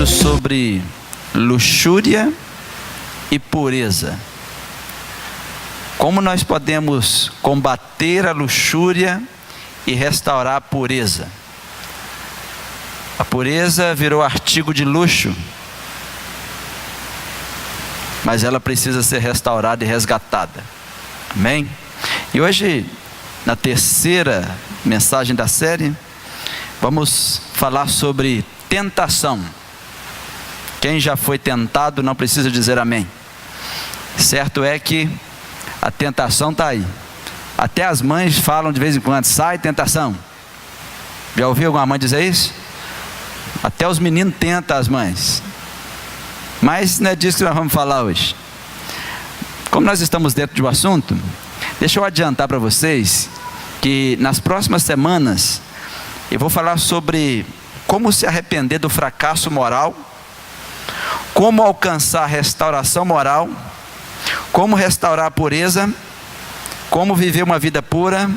falando sobre luxúria e pureza. Como nós podemos combater a luxúria e restaurar a pureza? A pureza virou artigo de luxo, mas ela precisa ser restaurada e resgatada. Amém? E hoje, na terceira mensagem da série, vamos falar sobre tentação. Quem já foi tentado não precisa dizer amém. Certo é que a tentação está aí. Até as mães falam de vez em quando: sai tentação. Já ouviu alguma mãe dizer isso? Até os meninos tentam as mães. Mas não é disso que nós vamos falar hoje. Como nós estamos dentro de um assunto, deixa eu adiantar para vocês que nas próximas semanas eu vou falar sobre como se arrepender do fracasso moral, como alcançar a restauração moral, como restaurar a pureza, como viver uma vida pura,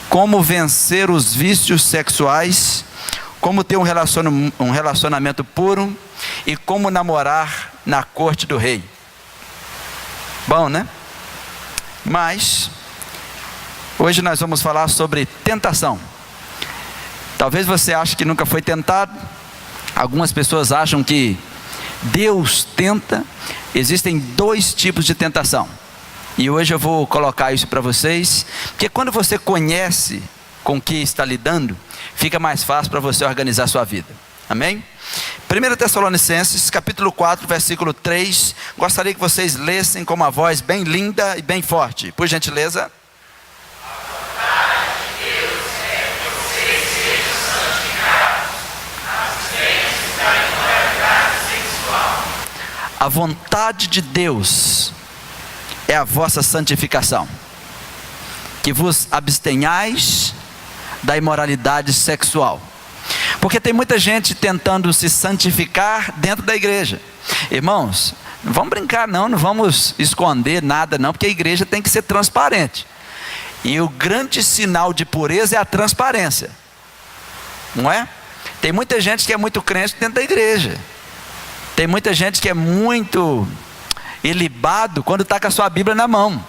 como vencer os vícios sexuais, como ter um relacionamento puro e como namorar na corte do rei. Bom, né? Mas hoje nós vamos falar sobre tentação. Talvez você ache que nunca foi tentado. Algumas pessoas acham que Deus tenta. Existem dois tipos de tentação. E hoje eu vou colocar isso para vocês, porque quando você conhece com o que está lidando, fica mais fácil para você organizar a sua vida. Amém? 1 Tessalonicenses, capítulo 4, versículo 3. Gostaria que vocês lessem com uma voz bem linda e bem forte. Por gentileza. A vontade de Deus é a vossa santificação, que vos abstenhais da imoralidade sexual. Porque tem muita gente tentando se santificar dentro da igreja. Irmãos, não vamos brincar não vamos esconder nada não, porque a igreja tem que ser transparente. E o grande sinal de pureza é a transparência, não é? Tem muita gente que é muito crente dentro da igreja. Tem muita gente que é muito ilibado quando está com a sua Bíblia na mão.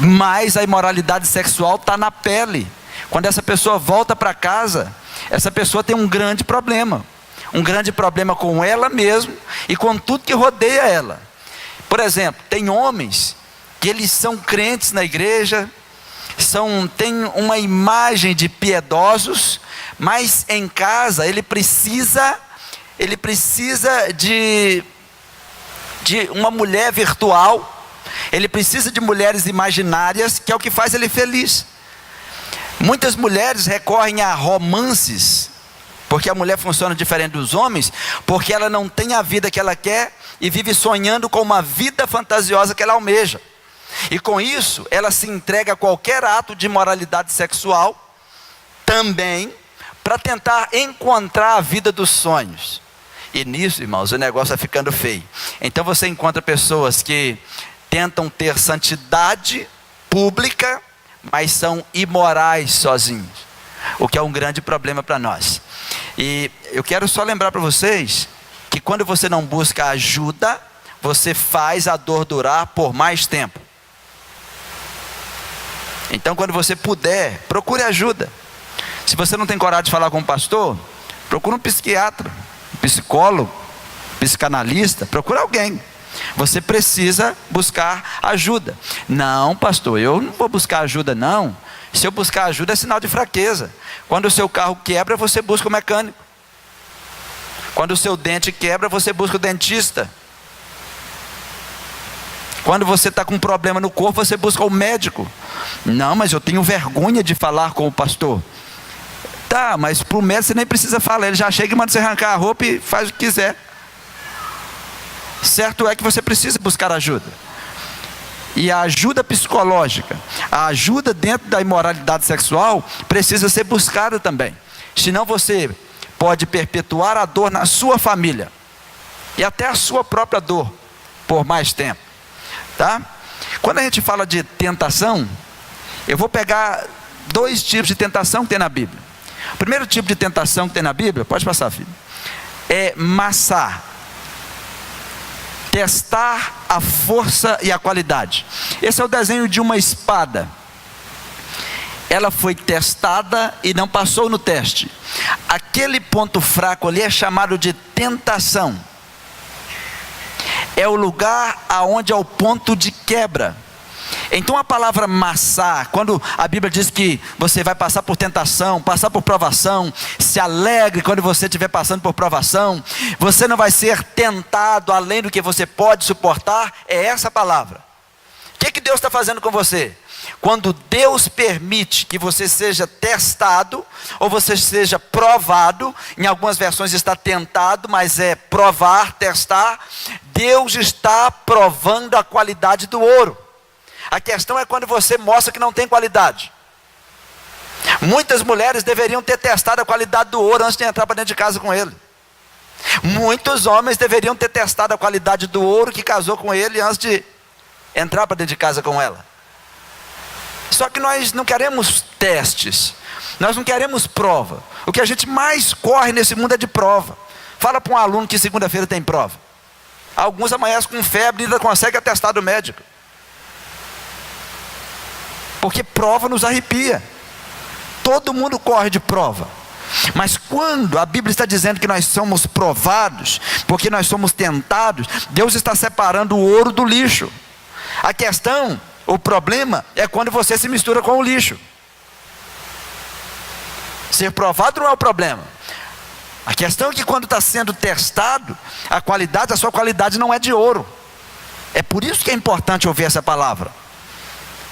Mas a imoralidade sexual está na pele. Quando essa pessoa volta para casa, essa pessoa tem um grande problema. Um grande problema com ela mesma e com tudo que rodeia ela. Por exemplo, tem homens que eles são crentes na igreja, têm uma imagem de piedosos, mas em casa ele precisa de uma mulher virtual. Ele precisa de mulheres imaginárias, que é o que faz ele feliz. Muitas mulheres recorrem a romances, porque a mulher funciona diferente dos homens, porque ela não tem a vida que ela quer e vive sonhando com uma vida fantasiosa que ela almeja. E com isso, ela se entrega a qualquer ato de imoralidade sexual, também para tentar encontrar a vida dos sonhos. E nisso, irmãos, o negócio vai ficando feio. Então você encontra pessoas que tentam ter santidade pública, mas são imorais sozinhos, o que é um grande problema para nós. E eu quero só lembrar para vocês que quando você não busca ajuda, você faz a dor durar por mais tempo. Então, quando você puder, procure ajuda. Se você não tem coragem de falar com um pastor, procure um psiquiatra, um psicólogo, psicanalista, procure alguém. Você precisa buscar ajuda. Não, pastor, eu não vou buscar ajuda não. Se eu buscar ajuda é sinal de fraqueza. Quando o seu carro quebra, você busca o mecânico. Quando o seu dente quebra, você busca o dentista. Quando você está com um problema no corpo, você busca o médico. Não, mas eu tenho vergonha de falar com o pastor. Tá, mas para o médico você nem precisa falar. Ele já chega e manda você arrancar a roupa e faz o que quiser. Certo é que você precisa buscar ajuda. E a ajuda psicológica, a ajuda dentro da imoralidade sexual, precisa ser buscada também. Senão você pode perpetuar a dor na sua família, e até a sua própria dor, por mais tempo. Tá? Quando a gente fala de tentação, eu vou pegar dois tipos de tentação que tem na Bíblia. O primeiro tipo de tentação que tem na Bíblia, pode passar, filho, é massá. Testar a força e a qualidade. Esse é o desenho de uma espada. Ela foi testada e não passou no teste. Aquele ponto fraco ali é chamado de tentação. É o lugar aonde é o ponto de quebra. Então a palavra massá, quando a Bíblia diz que você vai passar por tentação, passar por provação, se alegre quando você estiver passando por provação, você não vai ser tentado além do que você pode suportar, é essa a palavra. O que Deus está fazendo com você? Quando Deus permite que você seja testado, ou você seja provado, em algumas versões está tentado, mas é provar, testar, Deus está provando a qualidade do ouro. A questão é quando você mostra que não tem qualidade. Muitas mulheres deveriam ter testado a qualidade do ouro antes de entrar para dentro de casa com ele. Muitos homens deveriam ter testado a qualidade do ouro que casou com ele antes de entrar para dentro de casa com ela. Só que nós não queremos testes, nós não queremos prova. O que a gente mais corre nesse mundo é de prova. Fala para um aluno que segunda-feira tem prova. Alguns amanhecem com febre e ainda conseguem atestar do médico. Porque prova nos arrepia. Todo mundo corre de prova. Mas quando a Bíblia está dizendo que nós somos provados, porque nós somos tentados, Deus está separando o ouro do lixo. A questão, o problema é quando você se mistura com o lixo. Ser provado não é o problema. A questão é que quando está sendo testado, a sua qualidade não é de ouro. É por isso que é importante ouvir essa palavra.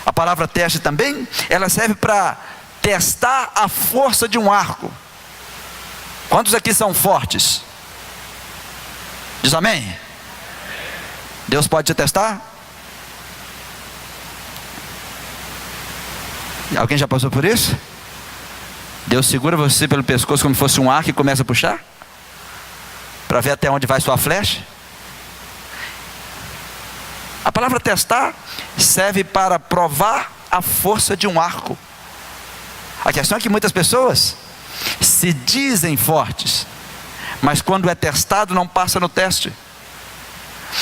A palavra teste também, ela serve para testar a força de um arco. Quantos aqui são fortes? Diz amém? Deus pode te testar? Alguém já passou por isso? Deus segura você pelo pescoço como se fosse um arco e começa a puxar? Para ver até onde vai sua flecha? A palavra testar serve para provar a força de um arco. A questão é que muitas pessoas se dizem fortes, mas quando é testado não passa no teste.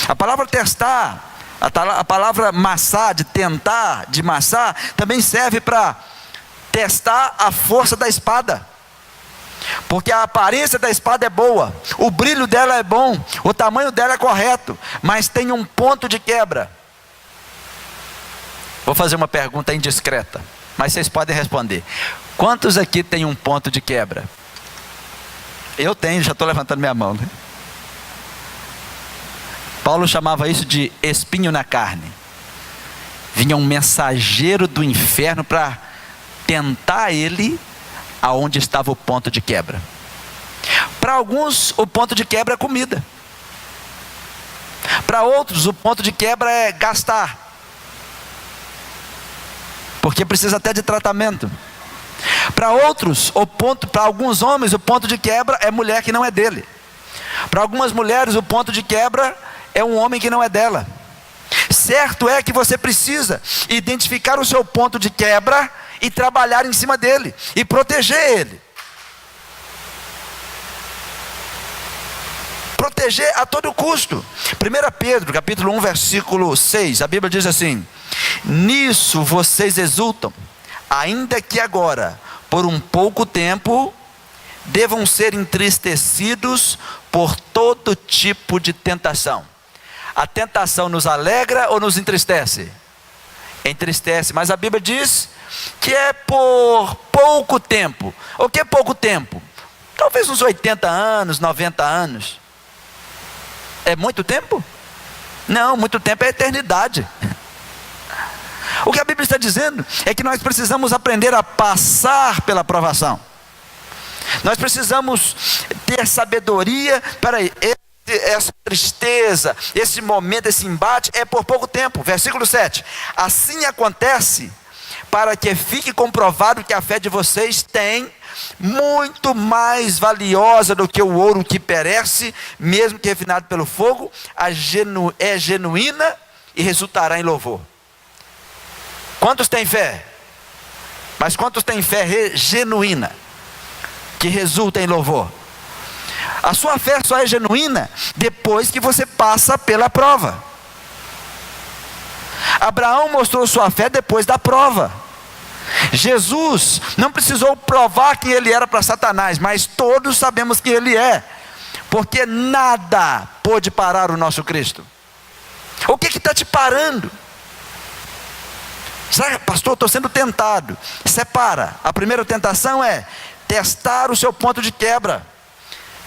A palavra testar, a palavra massar, de tentar, de massar, também serve para testar a força da espada. Porque a aparência da espada é boa, o brilho dela é bom, o tamanho dela é correto, mas tem um ponto de quebra. Vou fazer uma pergunta indiscreta, mas vocês podem responder. Quantos aqui tem um ponto de quebra? Eu tenho, já estou levantando minha mão, né? Paulo chamava isso de espinho na carne. Vinha um mensageiro do inferno para tentar ele aonde estava o ponto de quebra. Para alguns o ponto de quebra é comida. Para outros o ponto de quebra é gastar, porque precisa até de tratamento. Para outros, para alguns homens o ponto de quebra é mulher que não é dele. Para algumas mulheres o ponto de quebra é um homem que não é dela. Certo é que você precisa identificar o seu ponto de quebra e trabalhar em cima dele e proteger ele. Proteger a todo custo. 1 Pedro capítulo 1 versículo 6, a Bíblia diz assim: nisso vocês exultam, ainda que agora, por um pouco tempo, devam ser entristecidos por todo tipo de tentação. A tentação nos alegra ou nos entristece? Entristece, mas a Bíblia diz que é por pouco tempo. O que é pouco tempo? Talvez uns 80 anos, 90 anos. É muito tempo? Não, muito tempo é eternidade. O que a Bíblia está dizendo é que nós precisamos aprender a passar pela provação. Nós precisamos ter sabedoria. Peraí, essa tristeza, esse momento, esse embate é por pouco tempo. Versículo 7: assim acontece para que fique comprovado que a fé de vocês tem muito mais valiosa do que o ouro que perece, mesmo que refinado pelo fogo, é genuína e resultará em louvor. Quantos têm fé? Mas quantos têm fé genuína, que resulta em louvor? A sua fé só é genuína depois que você passa pela prova. Abraão mostrou sua fé depois da prova. Jesus não precisou provar que ele era para Satanás, mas todos sabemos que ele é, porque nada pôde parar o nosso Cristo. O que está te parando? Será, pastor, estou sendo tentado. Separa. A primeira tentação é testar o seu ponto de quebra.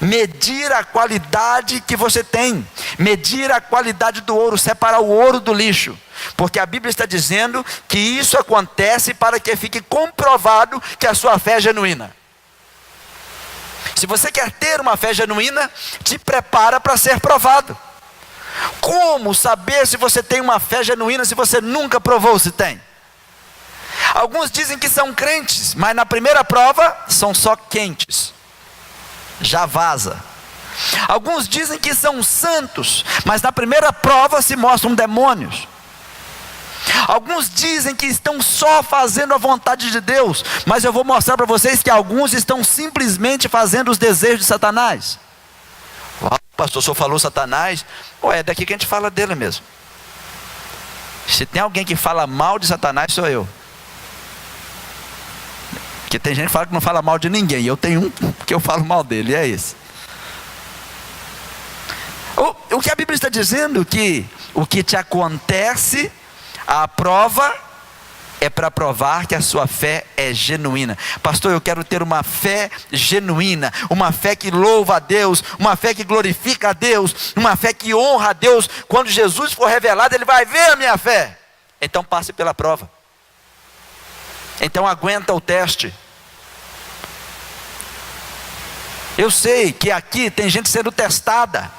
Medir a qualidade que você tem. Medir a qualidade do ouro. Separar o ouro do lixo. Porque a Bíblia está dizendo que isso acontece para que fique comprovado que a sua fé é genuína. Se você quer ter uma fé genuína, te prepara para ser provado. Como saber se você tem uma fé genuína se você nunca provou se tem? Alguns dizem que são crentes, mas na primeira prova são só quentes. Já vaza. Alguns dizem que são santos, mas na primeira prova se mostram demônios. Alguns dizem que estão só fazendo a vontade de Deus, mas eu vou mostrar para vocês que alguns estão simplesmente fazendo os desejos de Satanás. Pastor, o senhor falou Satanás? É daqui que a gente fala dele mesmo. Se tem alguém que fala mal de Satanás, sou eu. Porque tem gente que fala que não fala mal de ninguém, e eu tenho um que eu falo mal dele, e é esse. O que a Bíblia está dizendo, que o que te acontece, a prova, é para provar que a sua fé é genuína. Pastor, eu quero ter uma fé genuína, uma fé que louva a Deus, uma fé que glorifica a Deus, uma fé que honra a Deus. Quando Jesus for revelado, Ele vai ver a minha fé. Então passe pela prova. Então aguenta o teste. Eu sei que aqui tem gente sendo testada,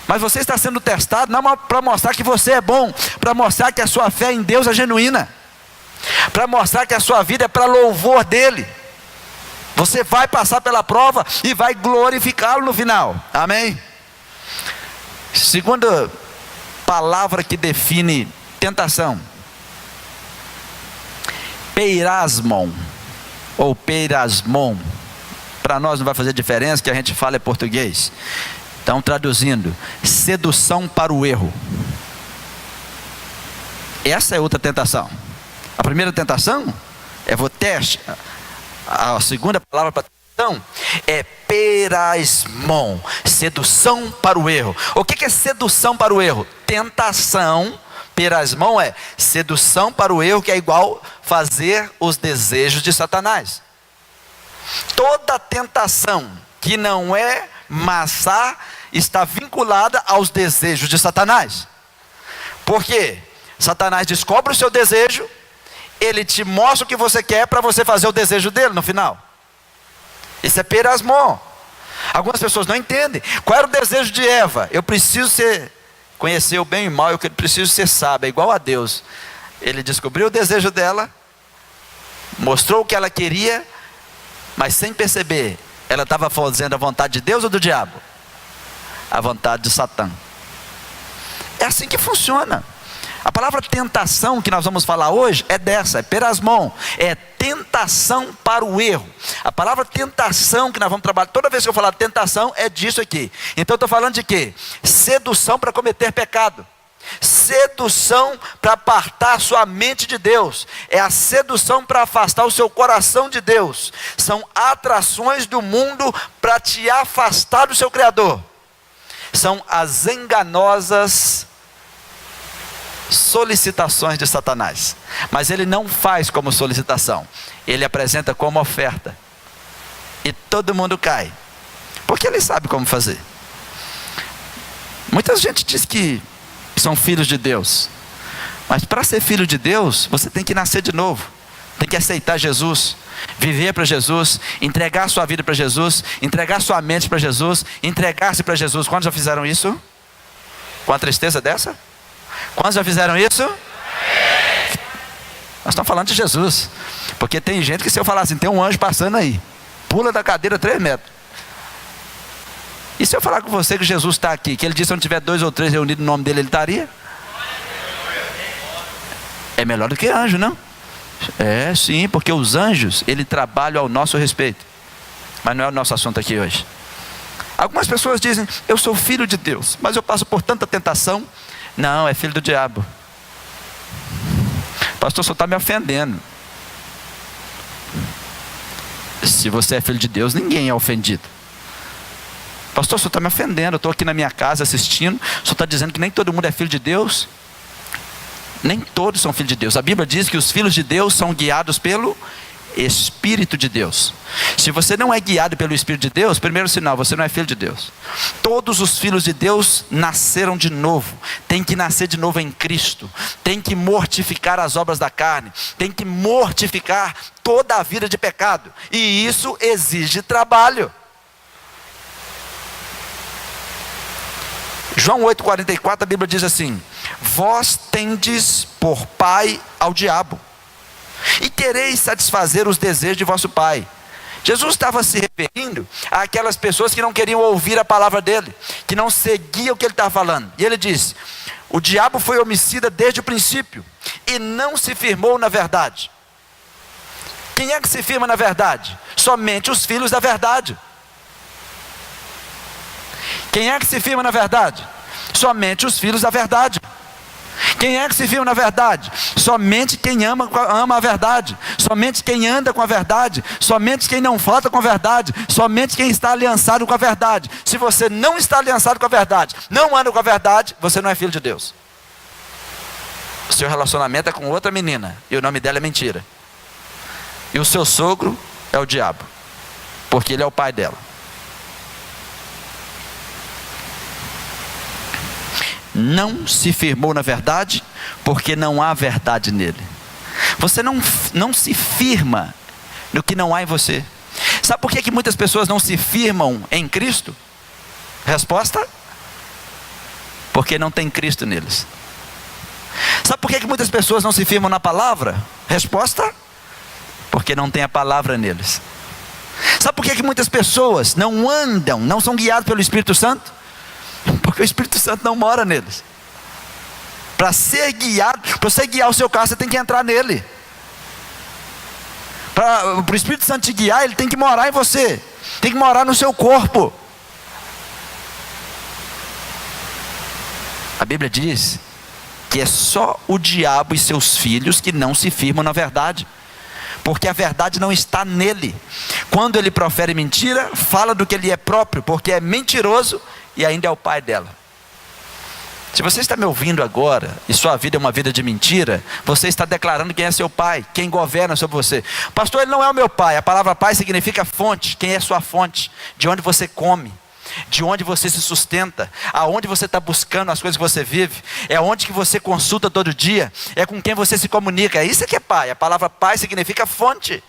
mas você está sendo testado não para mostrar que você é bom, para mostrar que a sua fé em Deus é genuína, para mostrar que a sua vida é para louvor dEle. Você vai passar pela prova e vai glorificá-lo no final. Amém? Segunda palavra que define tentação: peirasmon, ou peirasmon. Para nós não vai fazer diferença, que a gente fala é português. Então, traduzindo, sedução para o erro. Essa é outra tentação. A primeira tentação é o teste. A segunda palavra para tentação é peirasmon, sedução para o erro. O que é sedução para o erro? Tentação. Peirasmon é sedução para o erro, que é igual fazer os desejos de Satanás. Toda tentação que não é maçã está vinculada aos desejos de Satanás. Porque Satanás descobre o seu desejo, ele te mostra o que você quer para você fazer o desejo dele no final. Isso é peirasmon. Algumas pessoas não entendem. Qual era o desejo de Eva? Eu preciso conhecer o bem e o mal, eu preciso ser sábio, é igual a Deus. Ele descobriu o desejo dela, mostrou o que ela queria, mas sem perceber, ela estava fazendo a vontade de Deus ou do diabo? A vontade de Satã. É assim que funciona. A palavra tentação que nós vamos falar hoje é dessa, é peirasmon, é tentação para o erro. A palavra tentação que nós vamos trabalhar, toda vez que eu falar tentação, é disso aqui. Então eu estou falando de quê? Sedução para cometer pecado. Sedução para apartar sua mente de Deus. É a sedução para afastar o seu coração de Deus. São atrações do mundo para te afastar do seu Criador. São as enganosas solicitações de Satanás. Mas ele não faz como solicitação, ele apresenta como oferta. E todo mundo cai, porque ele sabe como fazer. Muita gente diz que são filhos de Deus, mas para ser filho de Deus, você tem que nascer de novo, tem que aceitar Jesus, viver para Jesus, entregar sua vida para Jesus, entregar sua mente para Jesus, entregar-se para Jesus. Quantos já fizeram isso? Com a tristeza dessa? Quantos já fizeram isso? Nós estamos falando de Jesus, porque tem gente que, se eu falar assim, tem um anjo passando aí, pula da cadeira 3 metros. E se eu falar com você que Jesus está aqui, que ele disse: se não tiver 2 ou 3 reunidos no nome dele, ele estaria? É melhor do que anjo, não? É sim, porque os anjos, ele trabalham ao nosso respeito. Mas não é o nosso assunto aqui hoje. Algumas pessoas dizem: eu sou filho de Deus, mas eu passo por tanta tentação. Não, é filho do diabo. Pastor, só está me ofendendo. Se você é filho de Deus, ninguém é ofendido. Pastor, só está me ofendendo. Eu estou aqui na minha casa assistindo, só está dizendo que nem todo mundo é filho de Deus. Nem todos são filhos de Deus. A Bíblia diz que os filhos de Deus são guiados pelo Espírito de Deus. Se você não é guiado pelo Espírito de Deus, primeiro sinal, você não é filho de Deus. Todos os filhos de Deus nasceram de novo. Tem que nascer de novo em Cristo. Tem que mortificar as obras da carne. Tem que mortificar toda a vida de pecado. E isso exige trabalho. João 8,44, a Bíblia diz assim: vós tendes por pai ao diabo, e quereis satisfazer os desejos de vosso pai. Jesus estava se referindo àquelas pessoas que não queriam ouvir a palavra dele, que não seguiam o que ele estava falando. E ele disse: o diabo foi homicida desde o princípio, e não se firmou na verdade. Quem é que se firma na verdade? Somente os filhos da verdade. Quem é que se firma na verdade? Somente os filhos da verdade. Quem é que se firma na verdade? Somente quem ama a verdade. Somente quem anda com a verdade. Somente quem não falta com a verdade. Somente quem está aliançado com a verdade. Se você não está aliançado com a verdade, não anda com a verdade, você não é filho de Deus. O seu relacionamento é com outra menina, e o nome dela é mentira. E o seu sogro é o diabo, porque ele é o pai dela. Não se firmou na verdade, porque não há verdade nele. Você não se firma no que não há em você. Sabe por que muitas pessoas não se firmam em Cristo? Resposta: porque não tem Cristo neles. Sabe por que muitas pessoas não se firmam na palavra? Resposta: porque não tem a palavra neles. Sabe por que muitas pessoas não andam, não são guiadas pelo Espírito Santo? Porque o Espírito Santo não mora neles. Para ser guiado, para você guiar o seu carro, você tem que entrar nele. Para o Espírito Santo te guiar, ele tem que morar em você. Tem que morar no seu corpo. A Bíblia diz que é só o diabo e seus filhos que não se firmam na verdade, porque a verdade não está nele. Quando ele profere mentira, fala do que ele é próprio, porque é mentiroso e ainda é o pai dela. Se você está me ouvindo agora e sua vida é uma vida de mentira, você está declarando quem é seu pai, quem governa sobre você. Pastor, ele não é o meu pai. A palavra pai significa fonte. Quem é sua fonte? De onde você come, de onde você se sustenta, aonde você está buscando as coisas que você vive, é onde que você consulta todo dia, é com quem você se comunica. É isso que é pai. A palavra pai significa fonte.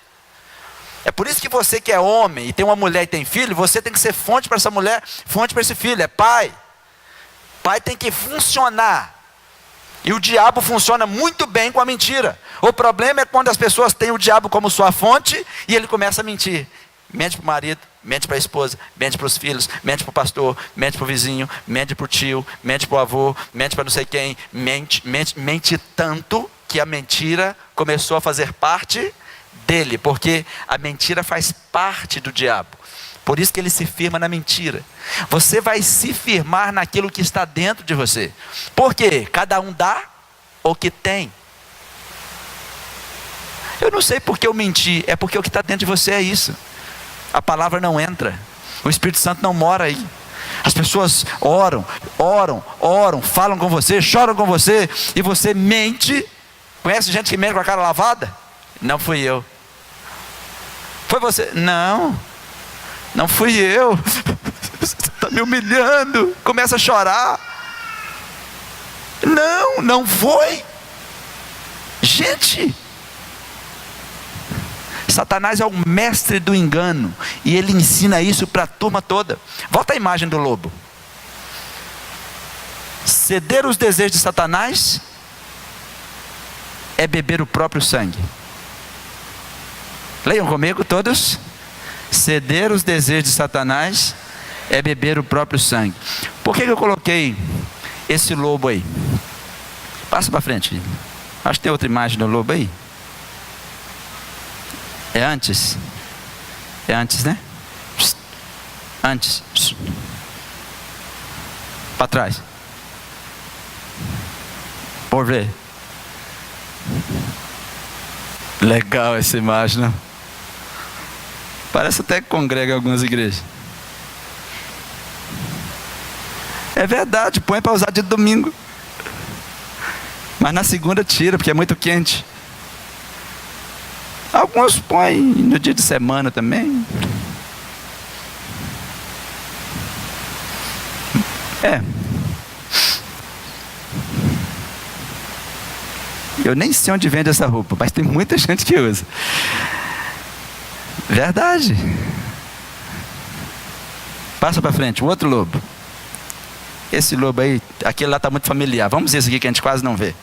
É por isso que você que é homem e tem uma mulher e tem filho, você tem que ser fonte para essa mulher, fonte para esse filho, é pai. Pai tem que funcionar. E o diabo funciona muito bem com a mentira. O problema é quando as pessoas têm o diabo como sua fonte e ele começa a mentir. Mente para o marido, mente para a esposa, mente para os filhos, mente para o pastor, mente para o vizinho, mente para o tio, mente para o avô, mente para não sei quem. Mente tanto que a mentira começou a fazer parte dele, porque a mentira faz parte do diabo. Por isso que ele se firma na mentira. Você vai se firmar naquilo que está dentro de você. Por quê? Cada um dá o que tem. Eu não sei porque eu menti, é porque o que está dentro de você é isso. A palavra não entra, o Espírito Santo não mora aí. As pessoas oram, falam com você, choram com você, e você mente. Conhece gente que mente com a cara lavada? Não fui eu. Foi você? Não fui eu. Você está me humilhando. Começa a chorar. Não foi. Gente, Satanás é o mestre do engano, e ele ensina isso para a turma toda. Volta a imagem do lobo. Ceder os desejos de Satanás é beber o próprio sangue. Leiam comigo todos. Ceder os desejos de Satanás é beber o próprio sangue. Por que eu coloquei esse lobo aí? Passa para frente. Acho que tem outra imagem do lobo aí. É antes, né? Antes. Para trás. Por ver. Legal essa imagem, né? Parece até que congrega em algumas igrejas. É verdade, põe para usar de domingo. Mas na segunda tira, porque é muito quente. Alguns põem no dia de semana também. Eu nem sei onde vende essa roupa, mas tem muita gente que usa. Verdade. Passa para frente, o outro lobo. Esse lobo aí, aquele lá está muito familiar. Vamos ver esse aqui que a gente quase não vê.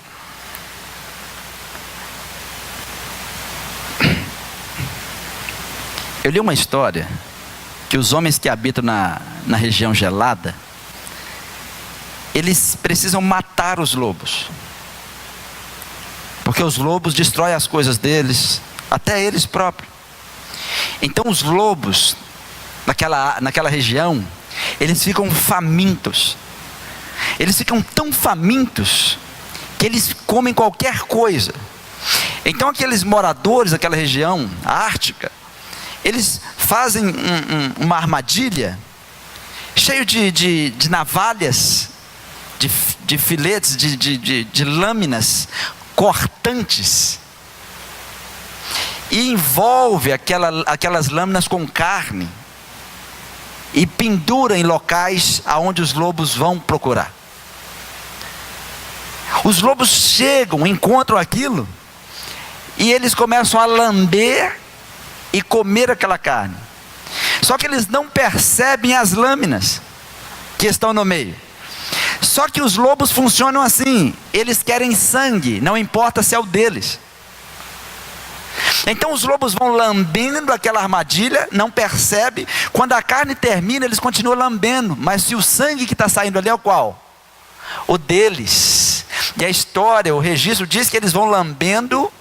Eu li uma história que os homens que habitam na região gelada, eles precisam matar os lobos. Porque os lobos destroem as coisas deles, até eles próprios. Então os lobos, naquela região, eles ficam famintos. Eles ficam tão famintos, que eles comem qualquer coisa. Então aqueles moradores daquela região ártica, eles fazem uma armadilha, cheio de navalhas, de filetes, de lâminas cortantes, e envolve aquelas lâminas com carne, e pendura em locais aonde os lobos vão procurar. Os lobos chegam, encontram aquilo, e eles começam a lamber e comer aquela carne. Só que eles não percebem as lâminas que estão no meio. Só que os lobos funcionam assim, eles querem sangue, não importa se é o deles. Então os lobos vão lambendo aquela armadilha, não percebe. Quando a carne termina, eles continuam lambendo. Mas se o sangue que está saindo ali é o qual? O deles. E a história, o registro diz que eles vão lambendo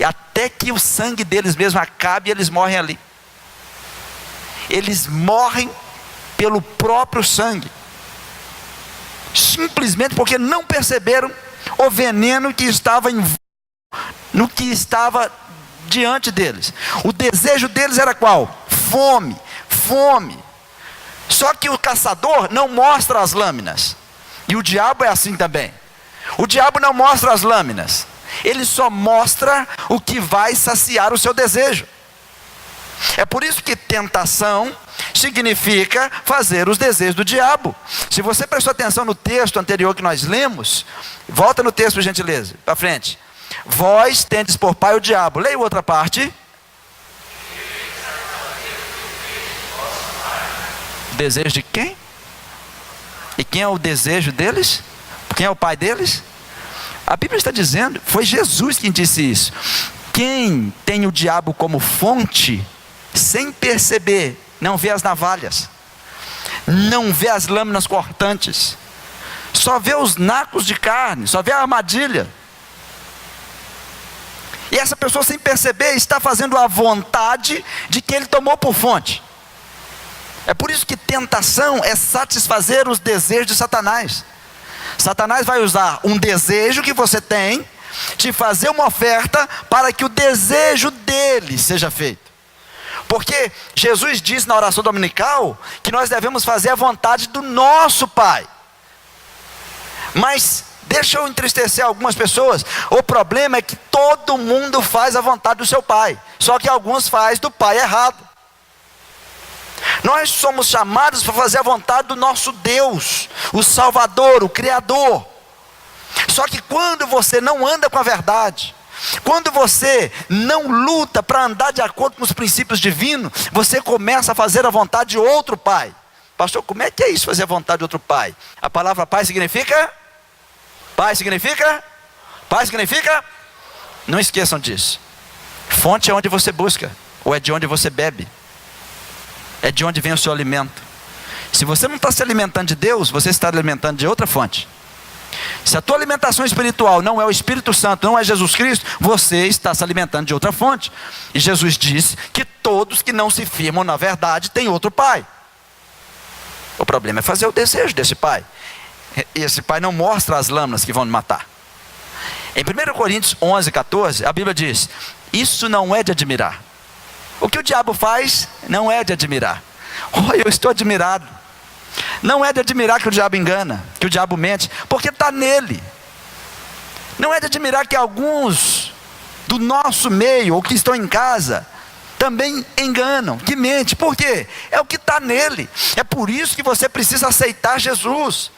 até que o sangue deles mesmo acabe e eles morrem ali. Eles morrem pelo próprio sangue, simplesmente porque não perceberam o veneno que estava no que estava diante deles. O desejo deles era qual? Fome, fome. Só que o caçador não mostra as lâminas. E o diabo é assim também. O diabo não mostra as lâminas. Ele só mostra o que vai saciar o seu desejo. É por isso que tentação significa fazer os desejos do diabo. Se você prestou atenção no texto anterior que nós lemos, volta no texto por gentileza, para frente. Vós tendes por pai o diabo. Leia outra parte. Desejo de quem? E quem é o desejo deles? Quem é o pai deles? A Bíblia está dizendo, foi Jesus quem disse isso. Quem tem o diabo como fonte, sem perceber, não vê as navalhas, não vê as lâminas cortantes, só vê os nacos de carne, só vê a armadilha. E essa pessoa, sem perceber, está fazendo a vontade de que ele tomou por fonte. É por isso que tentação é satisfazer os desejos de Satanás. Satanás vai usar um desejo que você tem, te fazer uma oferta para que o desejo dele seja feito. Porque Jesus disse na oração dominical que nós devemos fazer a vontade do nosso Pai. Mas deixa eu entristecer algumas pessoas. O problema é que todo mundo faz a vontade do seu pai, só que alguns fazem do pai errado. Nós somos chamados para fazer a vontade do nosso Deus, o Salvador, o Criador. Só que quando você não anda com a verdade, quando você não luta para andar de acordo com os princípios divinos, você começa a fazer a vontade de outro pai. Pastor, como é que é isso, fazer a vontade de outro pai? A palavra pai significa? Pai significa? Pai significa? Não esqueçam disso. Fonte é onde você busca, ou é de onde você bebe. É de onde vem o seu alimento. Se você não está se alimentando de Deus, você está alimentando de outra fonte. Se a tua alimentação espiritual não é o Espírito Santo, não é Jesus Cristo, você está se alimentando de outra fonte. E Jesus disse que todos que não se firmam na verdade têm outro pai. O problema é fazer o desejo desse pai. E esse pai não mostra as lâminas que vão me matar. Em 1 Coríntios 11, 14, a Bíblia diz: isso não é de admirar. O que o diabo faz não é de admirar. Oh, eu estou admirado. Não é de admirar que o diabo engana, que o diabo mente, porque está nele. Não é de admirar que alguns do nosso meio, ou que estão em casa, também enganam, que mente. Por quê? É o que está nele. É por isso que você precisa aceitar Jesus.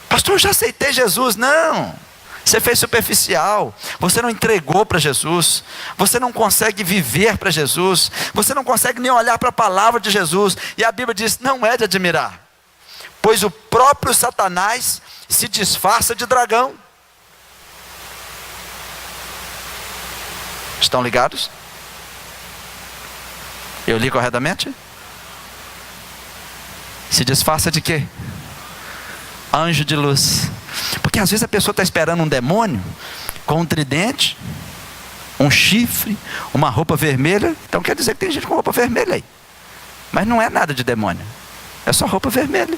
Pastor, eu já aceitei Jesus. Não, você fez superficial. Você não entregou para Jesus. Você não consegue viver para Jesus. Você não consegue nem olhar para a palavra de Jesus. E a Bíblia diz: não é de admirar, pois o próprio Satanás se disfarça de dragão. Estão ligados? Eu li corretamente? Se disfarça de quê? Anjo de luz. Porque às vezes a pessoa está esperando um demônio com um tridente, um chifre, uma roupa vermelha. Então quer dizer que tem gente com roupa vermelha aí. Mas não é nada de demônio, é só roupa vermelha.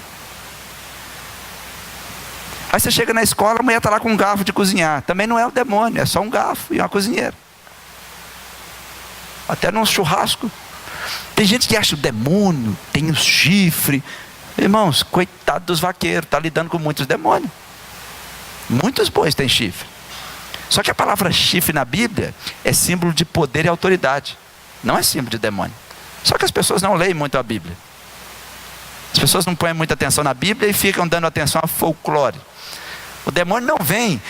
Aí você chega na escola, a mulher está lá com um garfo de cozinhar. Também não é o demônio, é só um garfo e uma cozinheira. Até num churrasco. Tem gente que acha o demônio, tem o chifre. Irmãos, coitado dos vaqueiros, está lidando com muitos demônios. Muitos bois têm chifre. Só que a palavra chifre na Bíblia é símbolo de poder e autoridade. Não é símbolo de demônio. Só que as pessoas não leem muito a Bíblia. As pessoas não põem muita atenção na Bíblia e ficam dando atenção a folclore. O demônio não vem: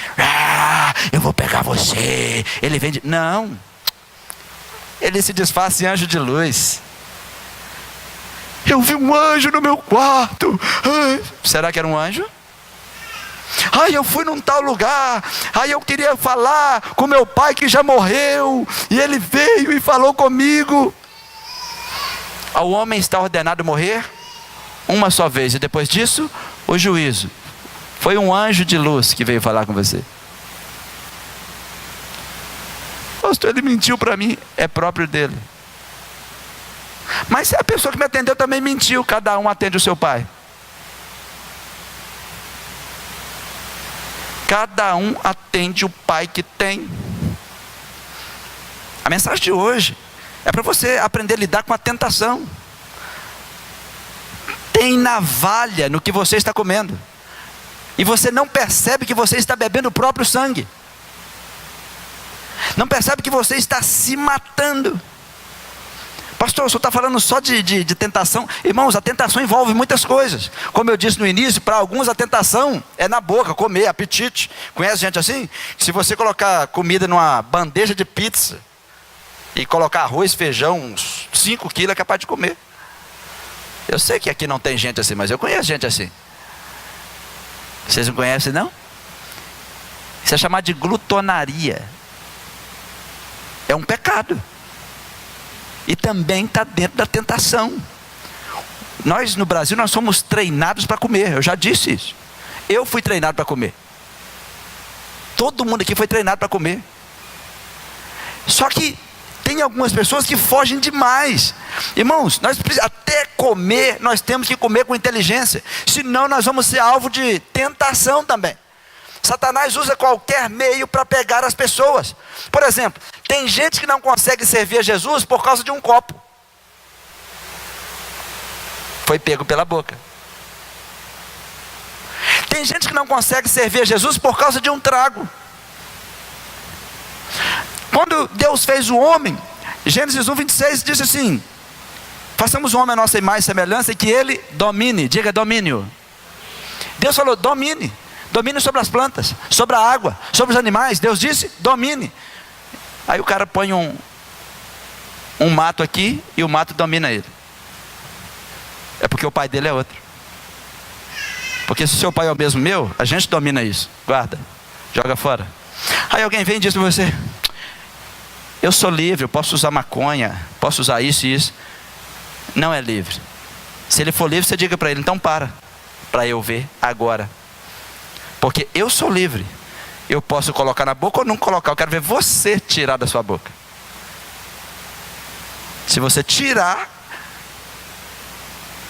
eu vou pegar você. Ele vem não. Ele se disfarça em anjo de luz. Eu vi um anjo no meu quarto. Será que era um anjo? Eu fui num tal lugar. Eu queria falar com meu pai que já morreu. E ele veio e falou comigo. Ao homem está ordenado morrer uma só vez. E depois disso, o juízo. Foi um anjo de luz que veio falar com você. Pastor, ele mentiu para mim. É próprio dele. Mas se a pessoa que me atendeu também mentiu, cada um atende o seu pai. Cada um atende o pai que tem. A mensagem de hoje é para você aprender a lidar com a tentação. Tem navalha no que você está comendo. E você não percebe que você está bebendo o próprio sangue. Não percebe que você está se matando. Pastor, o senhor está falando só de tentação. Irmãos, a tentação envolve muitas coisas. Como eu disse no início, para alguns a tentação é na boca, comer, apetite. Conhece gente assim? Se você colocar comida numa bandeja de pizza e colocar arroz, feijão, uns 5 quilos, é capaz de comer. Eu sei que aqui não tem gente assim, mas eu conheço gente assim. Vocês não conhecem, não? Isso é chamado de glutonaria. É um pecado. E também está dentro da tentação. Nós no Brasil, nós somos treinados para comer. Eu já disse isso. Eu fui treinado para comer. Todo mundo aqui foi treinado para comer. Só que tem algumas pessoas que fogem demais. Irmãos, até comer, nós temos que comer com inteligência. Senão nós vamos ser alvo de tentação também. Satanás usa qualquer meio para pegar as pessoas. Por exemplo, tem gente que não consegue servir a Jesus por causa de um copo. Foi pego pela boca. Tem gente que não consegue servir a Jesus por causa de um trago. Quando Deus fez o homem, Gênesis 1:26 diz assim: façamos o homem a nossa imagem e semelhança e que ele domine. Diga domínio. Deus falou: domine. Domine sobre as plantas, sobre a água, sobre os animais. Deus disse: domine. Aí o cara põe um mato aqui e o mato domina ele. É porque o pai dele é outro. Porque se o seu pai é o mesmo meu, a gente domina isso. Guarda, joga fora. Aí alguém vem e diz para você: eu sou livre, eu posso usar maconha, posso usar isso e isso. Não é livre. Se ele for livre, você diga para ele: então para eu ver agora. Porque eu sou livre. Eu posso colocar na boca ou não colocar. Eu quero ver você tirar da sua boca. Se você tirar,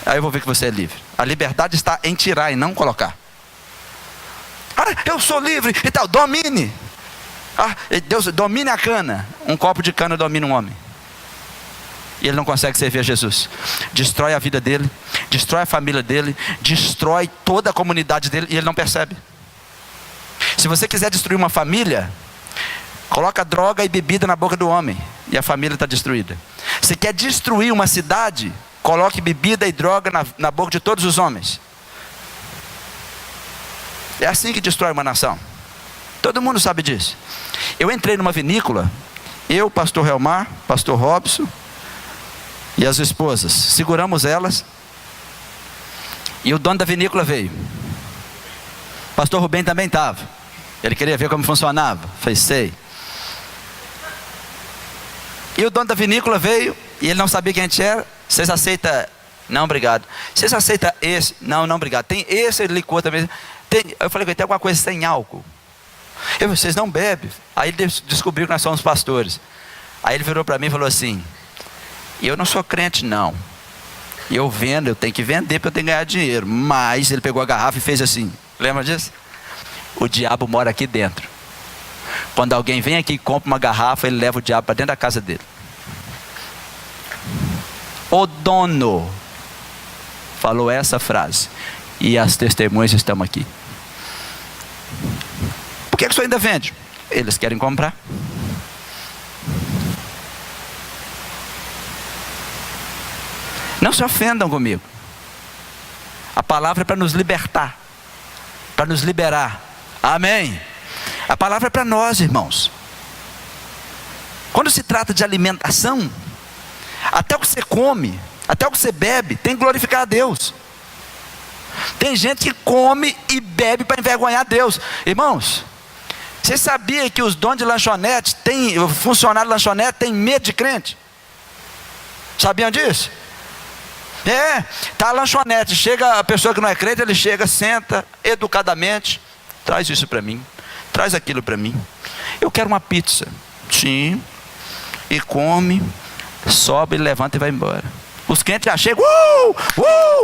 aí eu vou ver que você é livre. A liberdade está em tirar e não colocar. Eu sou livre e tal, domine. Deus domine a cana. Um copo de cana domina um homem. E ele não consegue servir a Jesus. Destrói a vida dele, destrói a família dele, destrói toda a comunidade dele, e ele não percebe. Se você quiser destruir uma família, coloca droga e bebida na boca do homem, e a família está destruída. Se quer destruir uma cidade, coloque bebida e droga na boca de todos os homens. É assim que destrói uma nação. Todo mundo sabe disso. Eu entrei numa vinícola, eu, pastor Helmar, pastor Robson e as esposas, seguramos elas, e o dono da vinícola veio. Pastor Rubem também estava. Ele queria ver como funcionava. Falei, sei. E o dono da vinícola veio, e ele não sabia quem a gente era. Vocês aceitam? Não, obrigado. Vocês aceitam esse? Não, obrigado. Tem esse licor também. Eu falei, tem alguma coisa sem álcool? Vocês não bebem? Aí ele descobriu que nós somos pastores. Aí ele virou para mim e falou assim: eu não sou crente não. Eu vendo, eu tenho que vender para eu ter que ganhar dinheiro. Mas ele pegou a garrafa e fez assim. Lembra disso? O diabo mora aqui dentro. Quando alguém vem aqui e compra uma garrafa, ele leva o diabo para dentro da casa dele. O dono falou essa frase. E as testemunhas estão aqui. Por que o senhor ainda vende? Eles querem comprar. Não se ofendam comigo. A palavra é para nos libertar, para nos liberar. Amém? A palavra é para nós, irmãos. Quando se trata de alimentação, até o que você come, até o que você bebe, tem que glorificar a Deus. Tem gente que come e bebe para envergonhar Deus. Irmãos, você sabia que os donos de lanchonete, o funcionário de lanchonete tem medo de crente? Sabiam disso? Tá a lanchonete, chega a pessoa que não é crente, ele chega, senta educadamente, traz isso para mim, traz aquilo para mim. Eu quero uma pizza. Sim. E come, sobe, levanta e vai embora. Os crentes já chegam,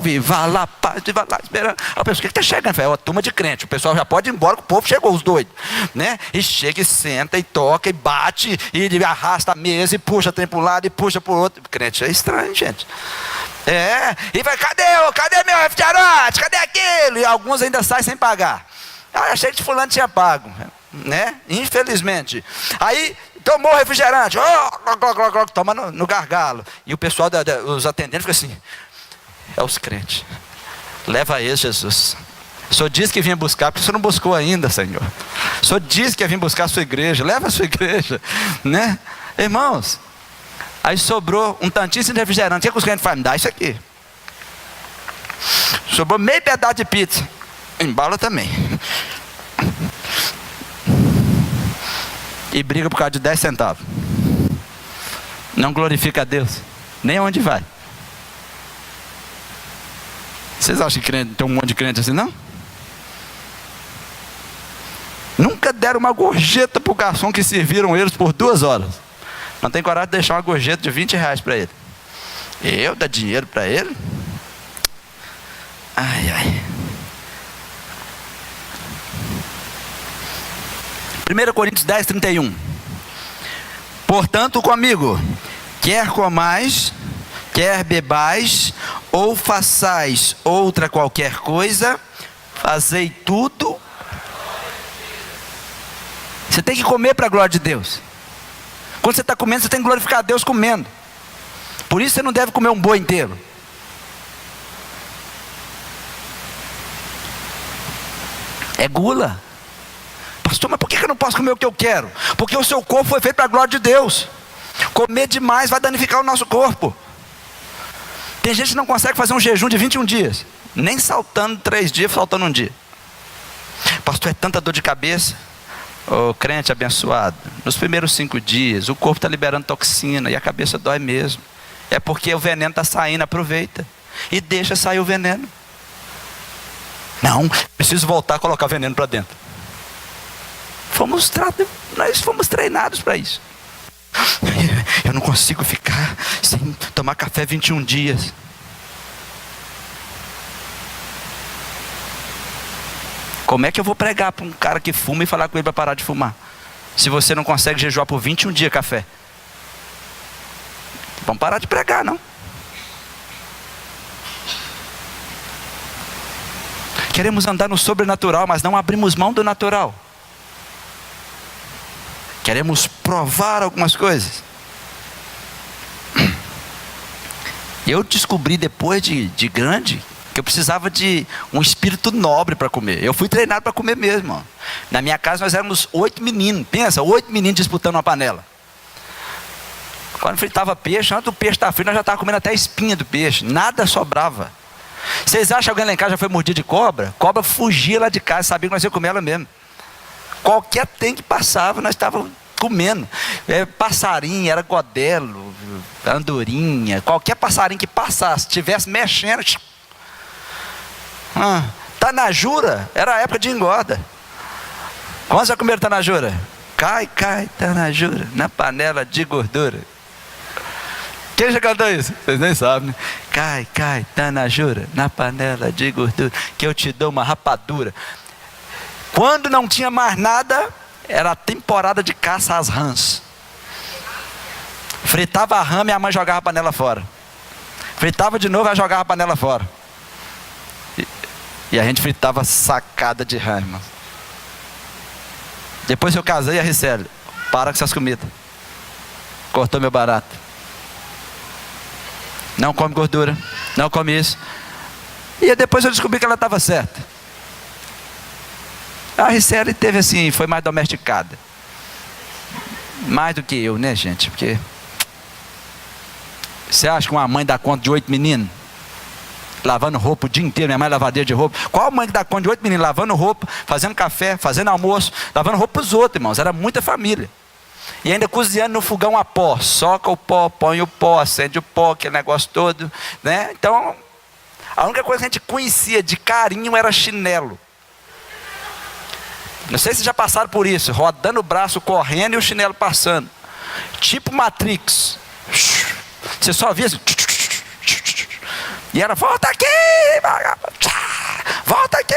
viva lá, paz, viva lá, esperando. A pessoa, o que está chegando? É uma turma de crente, o pessoal já pode ir embora, o povo chegou, os doidos, né? E chega e senta, e toca, e bate, e arrasta a mesa, e puxa trem para um lado, e puxa para o outro. O crente é estranho, gente. E vai, cadê meu refrigerante? Cadê aquele? E alguns ainda saem sem pagar. Achei que fulano tinha pago, né? Infelizmente. Aí tomou o refrigerante, toma no gargalo. E o pessoal, os atendentes, fica assim: é os crentes. Leva eles, Jesus. O Senhor disse que vinha buscar, porque o Senhor não buscou ainda, Senhor. O Senhor disse que ia vir buscar a sua igreja. Leva a sua igreja, né? Irmãos, aí sobrou um tantinho de refrigerante. O que os crentes fazem? Me dá isso aqui. Sobrou meio pedaço de pizza. Embala também. E briga por causa de 10 centavos. Não glorifica a Deus, nem onde vai. Vocês acham que tem um monte de crente assim, não? Nunca deram uma gorjeta para o garçom que serviram eles por 2 horas. Não tem coragem de deixar uma gorjeta de R$20 para ele. Eu dar dinheiro para ele? Ai, ai. 1 Coríntios 10, 31. Portanto, comigo, quer comais, quer bebais, ou façais outra qualquer coisa, fazei tudo. Você tem que comer para a glória de Deus. Quando você está comendo, você tem que glorificar a Deus comendo. Por isso você não deve comer um boi inteiro. É gula. Pastor, mas por que eu não posso comer o que eu quero? Porque o seu corpo foi feito para a glória de Deus. Comer demais vai danificar o nosso corpo. Tem gente que não consegue fazer um jejum de 21 dias. Nem saltando 3 dias, saltando um dia. Pastor, é tanta dor de cabeça. Ô crente abençoado, nos primeiros 5 dias o corpo está liberando toxina e a cabeça dói mesmo. É porque o veneno está saindo, aproveita e deixa sair o veneno. Não, preciso voltar a colocar veneno para dentro. Nós fomos treinados para isso. Eu não consigo ficar sem tomar café 21 dias. Como é que eu vou pregar para um cara que fuma e falar com ele para parar de fumar? Se você não consegue jejuar por 21 dias café. Vamos parar de pregar, não. Queremos andar no sobrenatural, mas não abrimos mão do natural. Queremos provar algumas coisas. Eu descobri depois de grande que eu precisava de um espírito nobre para comer. Eu fui treinado para comer mesmo. Ó. Na minha casa nós éramos 8 meninos. Pensa, 8 meninos disputando uma panela. Quando fritava peixe, antes do peixe estar frito, nós já estávamos comendo até a espinha do peixe. Nada sobrava. Vocês acham que alguém lá em casa já foi mordido de cobra? Cobra fugia lá de casa, sabia que nós íamos comer ela mesmo. Qualquer tem que passava, nós estávamos comendo. Passarinho, era godelo, andorinha, qualquer passarinho que passasse, estivesse mexendo. Tanajura, era a época de engorda. Quantos já comeram tanajura? Cai, tanajura, na panela de gordura. Quem já cantou isso? Vocês nem sabem, né? Cai, tanajura, na panela de gordura, que eu te dou uma rapadura. Quando não tinha mais nada, era a temporada de caça às rãs. Fritava a rã, minha mãe jogava a panela fora. Fritava de novo, ela jogava a panela fora. E a gente fritava sacada de rã, irmão. Depois que eu casei, a Ricele, para com essas comidas. Cortou meu barato. Não come gordura, não come isso. E depois eu descobri que ela estava certa. A Ricele teve assim, foi mais domesticada. Mais do que eu, né, gente? Porque você acha que uma mãe dá conta de 8 meninos? Lavando roupa o dia inteiro, minha mãe é lavadeira de roupa. Qual mãe que dá conta de 8 meninos? Lavando roupa, fazendo café, fazendo almoço, lavando roupa para os outros, irmãos. Era muita família. E ainda cozinhando no fogão a pó. Soca o pó, põe o pó, acende o pó, aquele negócio todo, né? Então, a única coisa que a gente conhecia de carinho era chinelo. Não sei se já passaram por isso, rodando o braço, correndo e o chinelo passando. Tipo Matrix. Você só via assim. E ela, volta aqui, volta aqui.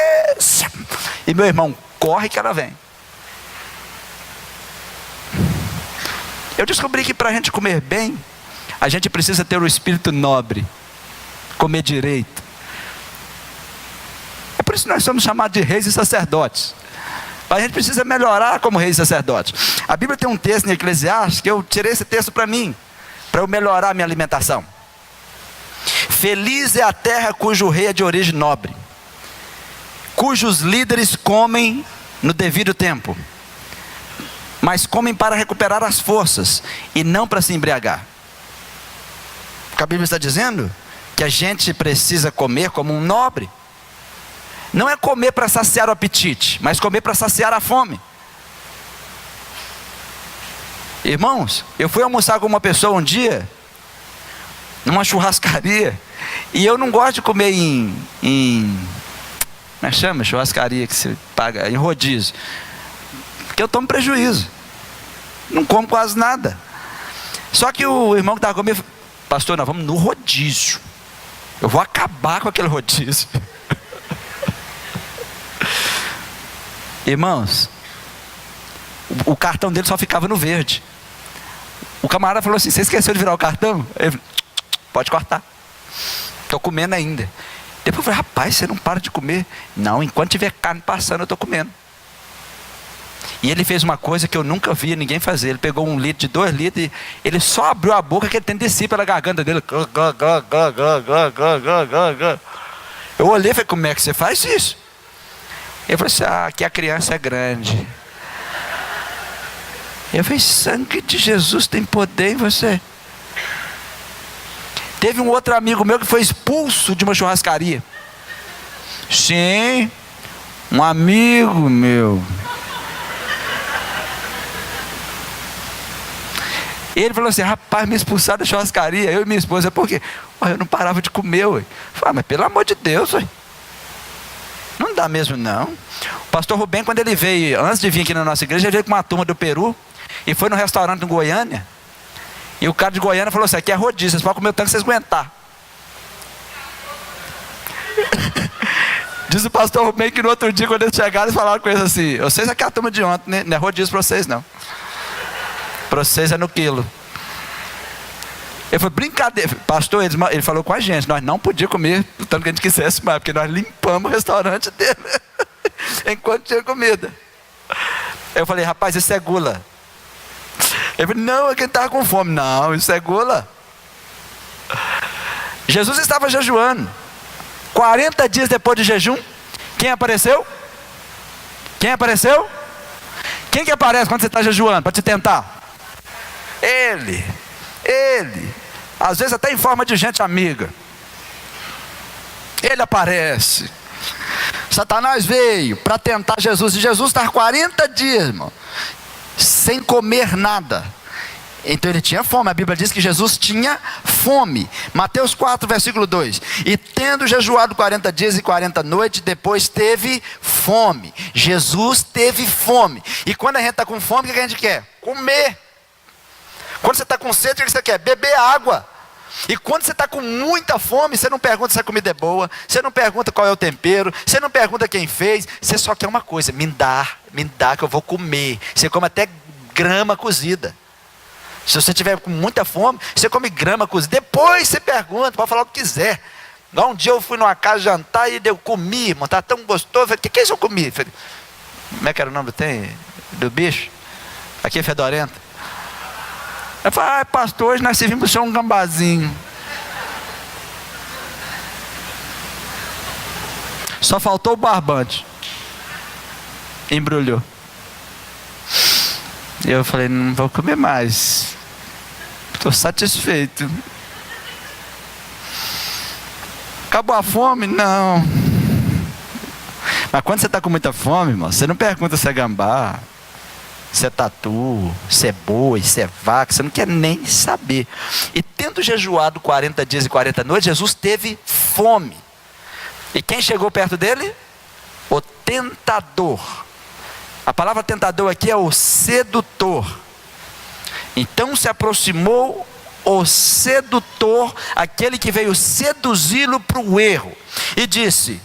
E meu irmão, corre que ela vem. Eu descobri que para a gente comer bem, a gente precisa ter o espírito nobre, comer direito. É por isso que nós somos chamados de reis e sacerdotes. A gente precisa melhorar como reis e sacerdotes. A Bíblia tem um texto em Eclesiastes que eu tirei esse texto para mim, para eu melhorar a minha alimentação. Feliz é a terra cujo rei é de origem nobre, cujos líderes comem no devido tempo, mas comem para recuperar as forças e não para se embriagar. O que a Bíblia está dizendo? Que a gente precisa comer como um nobre. Não é comer para saciar o apetite, mas comer para saciar a fome. Irmãos, eu fui almoçar com uma pessoa um dia, numa churrascaria, e eu não gosto de comer como é que chama? Churrascaria que você paga, em rodízio. Porque eu tomo prejuízo. Não como quase nada. Só que o irmão que estava comigo, pastor, nós vamos no rodízio. Eu vou acabar com aquele rodízio. Irmãos, o cartão dele só ficava no verde. O camarada falou assim, você esqueceu de virar o cartão? Ele falou, pode cortar. Estou comendo ainda. Depois eu falei, rapaz, você não para de comer. Não, enquanto tiver carne passando, eu estou comendo. E ele fez uma coisa que eu nunca vi ninguém fazer. Ele pegou 1 litro de 2 litros e ele só abriu a boca que ele tem que descer pela garganta dele. Eu olhei e falei, como é que você faz isso? Ele falou assim, aqui a criança é grande. Eu falei, sangue de Jesus tem poder em você. Teve um outro amigo meu que foi expulso de uma churrascaria. Sim, um amigo meu. Ele falou assim, rapaz, me expulsaram da churrascaria, eu e minha esposa, por quê? Eu não parava de comer, ué. Eu falei, mas pelo amor de Deus, ué. Não dá mesmo não. O pastor Rubem, quando ele veio, antes de vir aqui na nossa igreja, ele veio com uma turma do Peru, e foi no restaurante em Goiânia, e o cara de Goiânia falou assim, aqui é rodízio, vocês podem comer o tanto que vocês aguentar. Diz o pastor Rubem que no outro dia, quando eles chegaram, eles falaram com eles assim: vocês é que é a turma de ontem, né? Não é rodízio para vocês, não. Para vocês é no quilo. Eu falei: brincadeira. Pastor, ele falou com a gente: nós não podíamos comer o tanto que a gente quisesse mais, porque nós limpamos o restaurante dele enquanto tinha comida. Eu falei: rapaz, isso é gula. Ele falou: não, é quem estava com fome. Não, isso é gula. Jesus estava jejuando. 40 dias depois de jejum, quem apareceu? Quem apareceu? Quem que aparece quando você está jejuando para te tentar? Ele. Às vezes até em forma de gente amiga. Ele aparece. Satanás veio para tentar Jesus. E Jesus está 40 dias, irmão, sem comer nada. Então ele tinha fome. A Bíblia diz que Jesus tinha fome. Mateus 4, versículo 2. E tendo jejuado 40 dias e 40 noites, depois teve fome. Jesus teve fome. E quando a gente está com fome, o que a gente quer? Comer. Quando você está com sede, o que você quer? Beber água. E quando você está com muita fome, você não pergunta se a comida é boa, você não pergunta qual é o tempero, você não pergunta quem fez, você só quer uma coisa: me dá que eu vou comer. Você come até grama cozida. Se você tiver com muita fome, você come grama cozida. Depois você pergunta, pode falar o que quiser. Um dia eu fui numa casa jantar e eu comi, irmão, estava tão gostoso. Eu falei: o que é isso eu comi? Falei: como é que era o nome do bicho? Aqui é fedorento. Eu falei: pastor, hoje nós servimos só um gambazinho. Só faltou o barbante. Embrulhou. E eu falei: não vou comer mais. Estou satisfeito. Acabou a fome? Não. Mas quando você está com muita fome, irmão, você não pergunta se é gambá, se é tatu, se é boi, se é vaca. Você não quer nem saber. E tendo jejuado 40 dias e 40 noites, Jesus teve fome. E quem chegou perto dele? O tentador. A palavra tentador aqui é o sedutor. Então se aproximou o sedutor, aquele que veio seduzi-lo para o erro, e disse: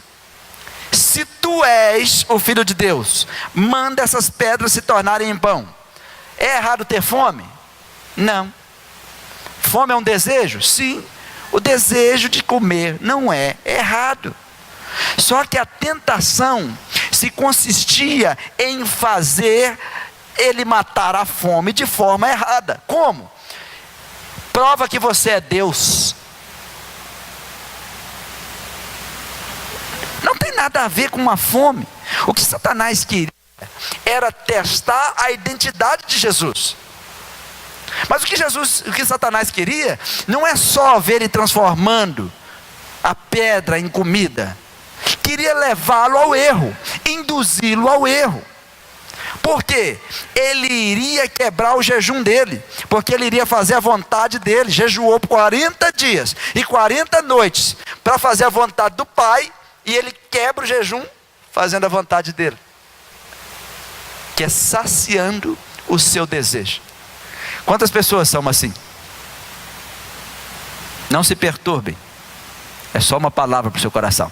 se tu és o Filho de Deus, manda essas pedras se tornarem em pão. É errado ter fome? Não. Fome é um desejo? Sim. O desejo de comer não é errado. Só que a tentação se consistia em fazer ele matar a fome de forma errada. Como? Prova que você é Deus. Não tem nada a ver com uma fome. O que Satanás queria era testar a identidade de Jesus. Mas o que Satanás queria não é só ver ele transformando a pedra em comida. Queria levá-lo ao erro, induzi-lo ao erro. Por quê? Ele iria quebrar o jejum dele, porque ele iria fazer a vontade dele. Jejuou por 40 dias e 40 noites para fazer a vontade do Pai, e ele quebra o jejum fazendo a vontade dele, que é saciando o seu desejo. Quantas pessoas são assim? Não se perturbem, é só uma palavra para o seu coração.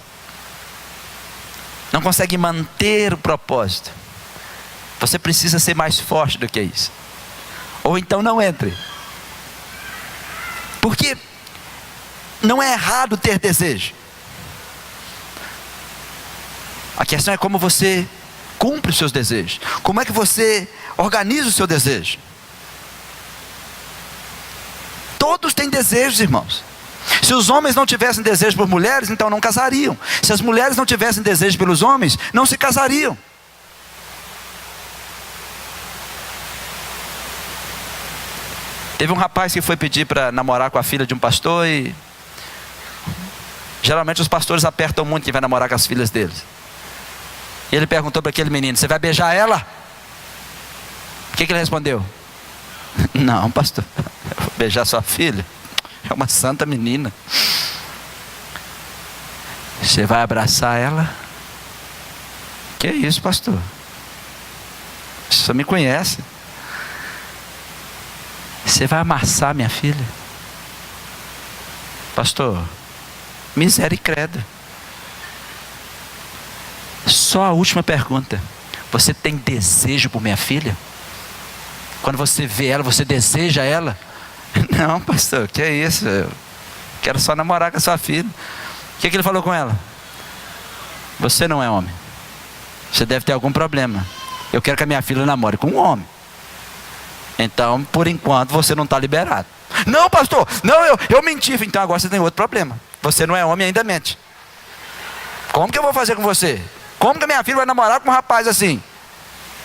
Não consegue manter o propósito. Você precisa ser mais forte do que isso. Ou então não entre. Porque não é errado ter desejo. A questão é como você cumpre os seus desejos. Como é que você organiza o seu desejo? Todos têm desejos, irmãos. Se os homens não tivessem desejo por mulheres, então não casariam. Se as mulheres não tivessem desejo pelos homens, não se casariam. Teve um rapaz que foi pedir para namorar com a filha de um pastor, e geralmente os pastores apertam muito quem vai namorar com as filhas deles. E ele perguntou para aquele menino: você vai beijar ela? O que ele respondeu? Não, pastor, eu vou beijar sua filha, é uma santa menina. Você vai abraçar ela? Que é isso, pastor? Você só me conhece. Você vai amassar minha filha? Pastor, misericórdia. só a última pergunta: você tem desejo por minha filha? Quando você vê ela, você deseja ela? Não, pastor, que é isso? Eu quero só namorar com a sua filha. O que ele falou com ela? Você não é homem. Você deve ter algum problema. Eu quero que a minha filha namore com um homem. Então, por enquanto, você não está liberado. Não, pastor, não, eu menti. Então agora você tem outro problema. Você não é homem e ainda mente. Como que eu vou fazer com você? Como que a minha filha vai namorar com um rapaz assim?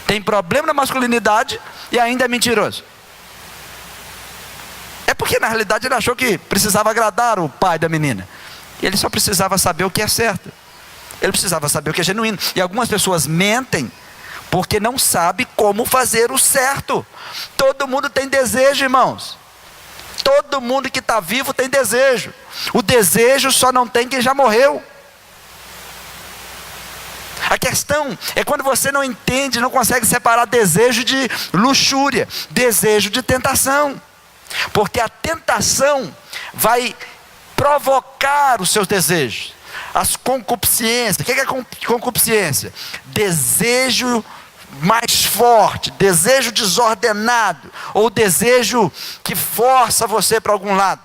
Tem problema na masculinidade e ainda é mentiroso. É porque na realidade ele achou que precisava agradar o pai da menina. E ele só precisava saber o que é certo. Ele precisava saber o que é genuíno. E algumas pessoas mentem porque não sabem como fazer o certo. Todo mundo tem desejo, irmãos. Todo mundo que está vivo tem desejo. O desejo só não tem quem já morreu. A questão é quando você não entende, não consegue separar desejo de luxúria, desejo de tentação. Porque a tentação vai provocar os seus desejos, as concupiscências. O que é concupiscência? Desejo mais forte, desejo desordenado, ou desejo que força você para algum lado.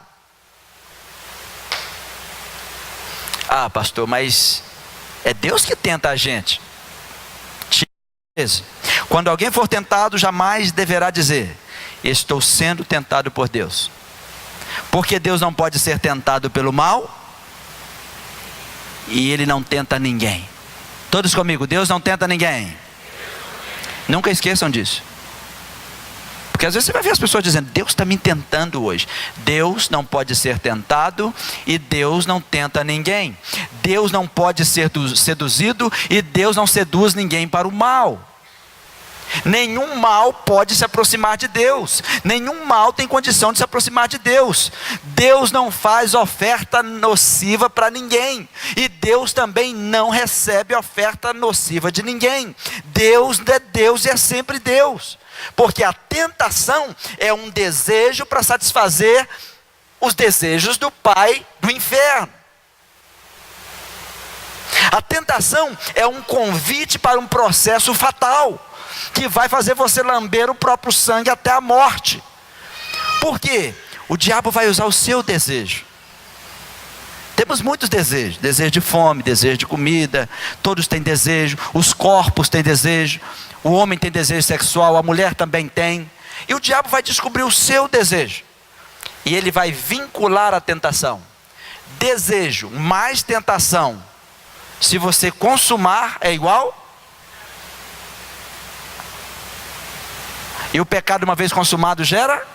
Ah, pastor, mas é Deus que tenta a gente. Quando alguém for tentado, jamais deverá dizer: estou sendo tentado por Deus. Porque Deus não pode ser tentado pelo mal, e Ele não tenta ninguém. Todos comigo: Deus não tenta ninguém. Nunca esqueçam disso. Porque às vezes você vai ver as pessoas dizendo: Deus está me tentando hoje. Deus não pode ser tentado e Deus não tenta ninguém. Deus não pode ser seduzido e Deus não seduz ninguém para o mal. Nenhum mal pode se aproximar de Deus. Nenhum mal tem condição de se aproximar de Deus. Deus não faz oferta nociva para ninguém. E Deus também não recebe oferta nociva de ninguém. Deus é Deus e é sempre Deus. Porque a tentação é um desejo para satisfazer os desejos do pai do inferno. A tentação é um convite para um processo fatal, que vai fazer você lamber o próprio sangue até a morte. Por quê? O diabo vai usar o seu desejo. Temos muitos desejos: desejo de fome, desejo de comida. Todos têm desejo. Os corpos têm desejo. O homem tem desejo sexual, a mulher também tem. E o diabo vai descobrir o seu desejo, e ele vai vincular a tentação. Desejo mais tentação, se você consumar, é igual. E o pecado, uma vez consumado, gera?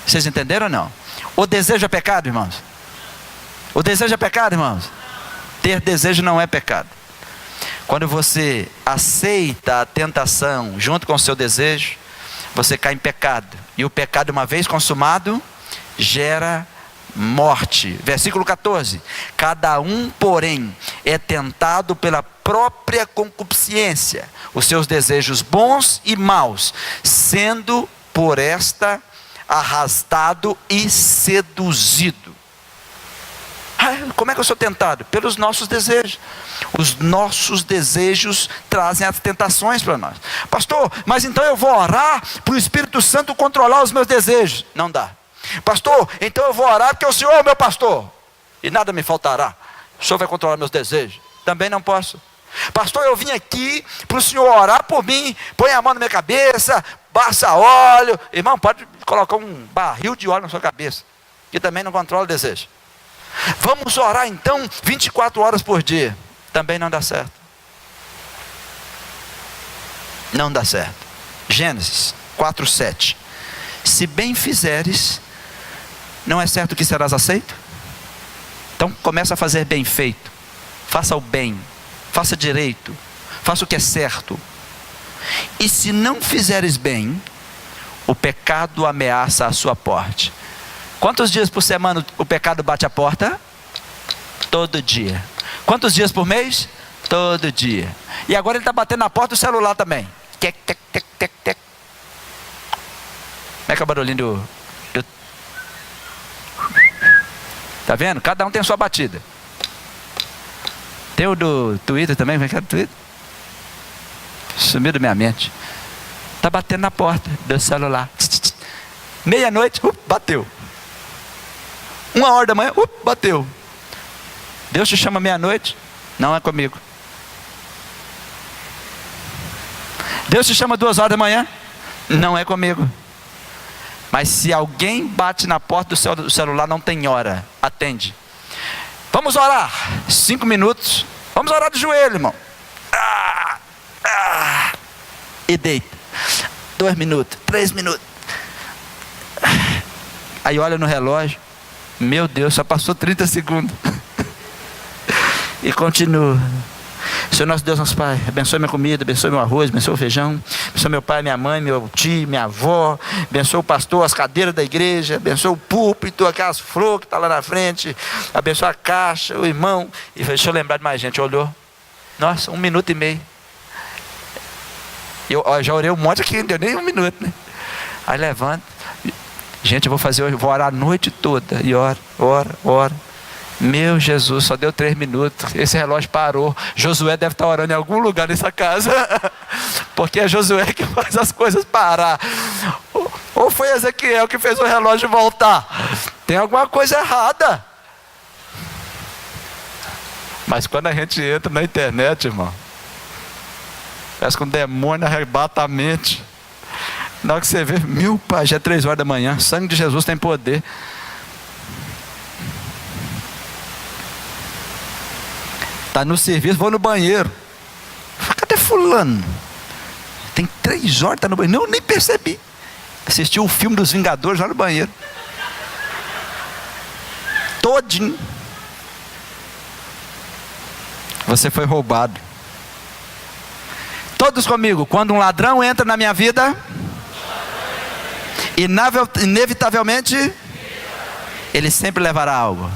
Vocês entenderam ou não? O desejo é pecado, irmãos? O desejo é pecado, irmãos? Ter desejo não é pecado. Quando você aceita a tentação junto com o seu desejo, você cai em pecado. E o pecado, uma vez consumado, gera morte. Versículo 14: cada um, porém, é tentado pela própria concupiscência, os seus desejos bons e maus, sendo por esta arrastado e seduzido. Como é que eu sou tentado? Pelos nossos desejos. Os nossos desejos trazem as tentações para nós. Pastor, mas então eu vou orar para o Espírito Santo controlar os meus desejos? Não dá. Pastor, então eu vou orar porque o Senhor é o meu pastor e nada me faltará. O Senhor vai controlar meus desejos? Também não posso. Pastor, eu vim aqui para o Senhor orar por mim. Põe a mão na minha cabeça, passa óleo. Irmão, pode colocar um barril de óleo na sua cabeça, que também não controla o desejo. Vamos orar então 24 horas por dia. Também não dá certo. Não dá certo. Gênesis 4:7. Se bem fizeres, não é certo que serás aceito? Então começa a fazer bem feito. Faça o bem, faça direito, faça o que é certo. E se não fizeres bem, o pecado ameaça a sua porta. Quantos dias por semana o pecado bate a porta? Todo dia. Quantos dias por mês? Todo dia. E agora ele está batendo na porta do celular também. Tec, tec, tec, tec, tec. Como é que é o barulhinho do... Tá vendo? Cada um tem a sua batida. Tem o do Twitter também, vem cá do Twitter. Sumiu da minha mente. Está batendo na porta do celular. Meia-noite, bateu. 1h da manhã, bateu. Deus te chama meia-noite, não é comigo. Deus te chama 2h da manhã, não é comigo. Mas se alguém bate na porta do celular, não tem hora, atende. Vamos orar, 5 minutos. Vamos orar de joelho, irmão. E deita. 2 minutos, 3 minutos. Aí olha no relógio. Meu Deus, só passou 30 segundos. E continua. Senhor nosso Deus, nosso Pai, abençoe minha comida, abençoe meu arroz, abençoe o feijão, abençoe meu pai, minha mãe, meu tio, minha avó, abençoe o pastor, as cadeiras da igreja, abençoe o púlpito, aquelas flores que estão lá na frente, abençoe a caixa, o irmão. E deixa eu lembrar de mais gente. Olhou. Nossa, 1 minuto e meio. Eu já orei um monte aqui, não deu nem 1 minuto, né? Aí levanta. Gente, eu vou orar a noite toda. E ora. Meu Jesus, só deu 3 minutos. Esse relógio parou. Josué deve estar orando em algum lugar nessa casa. Porque é Josué que faz as coisas parar. Ou foi Ezequiel que fez o relógio voltar. Tem alguma coisa errada. Mas quando a gente entra na internet, irmão, parece que um demônio arrebata a mente. Na hora que você vê, meu pai, já é 3h da manhã. O sangue de Jesus tem poder. Está no serviço, vou no banheiro. Cadê fulano? Tem 3 horas, está no banheiro. Não, eu nem percebi. Assisti o filme dos Vingadores lá no banheiro. Todinho. Você foi roubado. Todos comigo. Quando um ladrão entra na minha vida, inevitavelmente, ele sempre levará algo.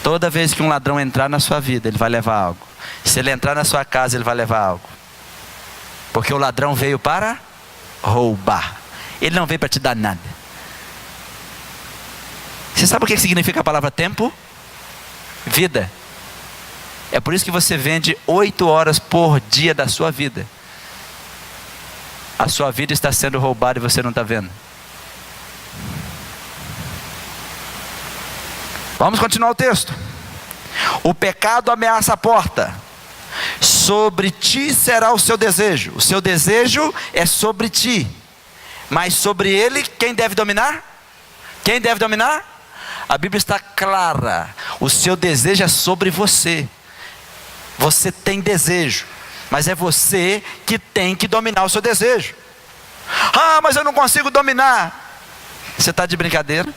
Toda vez que um ladrão entrar na sua vida, ele vai levar algo. Se ele entrar na sua casa, ele vai levar algo. Porque o ladrão veio para roubar. Ele não veio para te dar nada. Você sabe o que significa a palavra tempo? Vida. É por isso que você vende 8 horas por dia da sua vida. A sua vida está sendo roubada e você não está vendo. Vamos continuar o texto. O pecado ameaça a porta. Sobre ti será o seu desejo. O seu desejo é sobre ti. Mas sobre ele, quem deve dominar? Quem deve dominar? A Bíblia está clara. O seu desejo é sobre você. Você tem desejo. Mas é você que tem que dominar o seu desejo. Ah, mas eu não consigo dominar. Você está de brincadeira?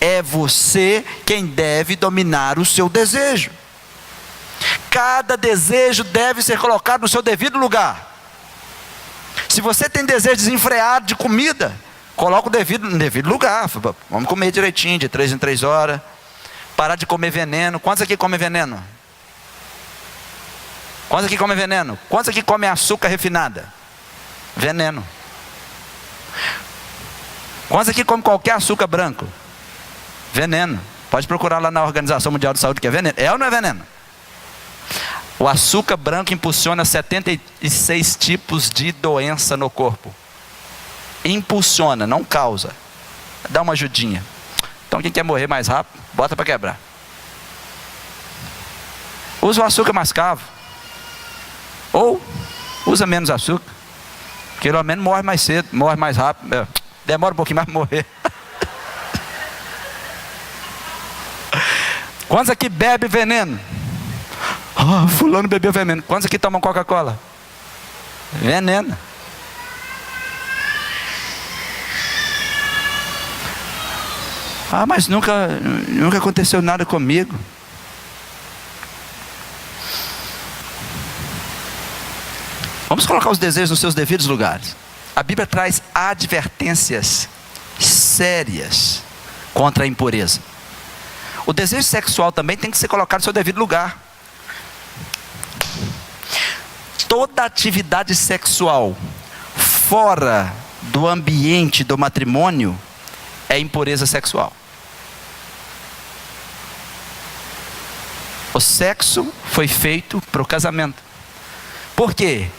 É você quem deve dominar o seu desejo. Cada desejo deve ser colocado no seu devido lugar. Se você tem desejo desenfreado de comida, coloca no devido lugar. Vamos comer direitinho, de 3 em 3 horas. Parar de comer veneno. Quantos aqui comem veneno? Quantos aqui comem veneno? Quantos aqui comem açúcar refinada? Veneno. Quantos aqui comem qualquer açúcar branco? Veneno. Pode procurar lá na Organização Mundial de Saúde que é veneno. É ou não é veneno? O açúcar branco impulsiona 76 tipos de doença no corpo. Impulsiona, não causa. Dá uma ajudinha. Então quem quer morrer mais rápido, bota para quebrar. Usa o açúcar mascavo. Ou usa menos açúcar. Porque pelo menos morre mais cedo, morre mais rápido. Demora um pouquinho mais para morrer. Quantos aqui bebe veneno? Fulano bebeu veneno. Quantos aqui tomam Coca-Cola? Veneno. Mas nunca aconteceu nada comigo. Vamos colocar os desejos nos seus devidos lugares. A Bíblia traz advertências sérias contra a impureza. O desejo sexual também tem que ser colocado no seu devido lugar. Toda atividade sexual fora do ambiente do matrimônio é impureza sexual. O sexo foi feito para o casamento. Por quê?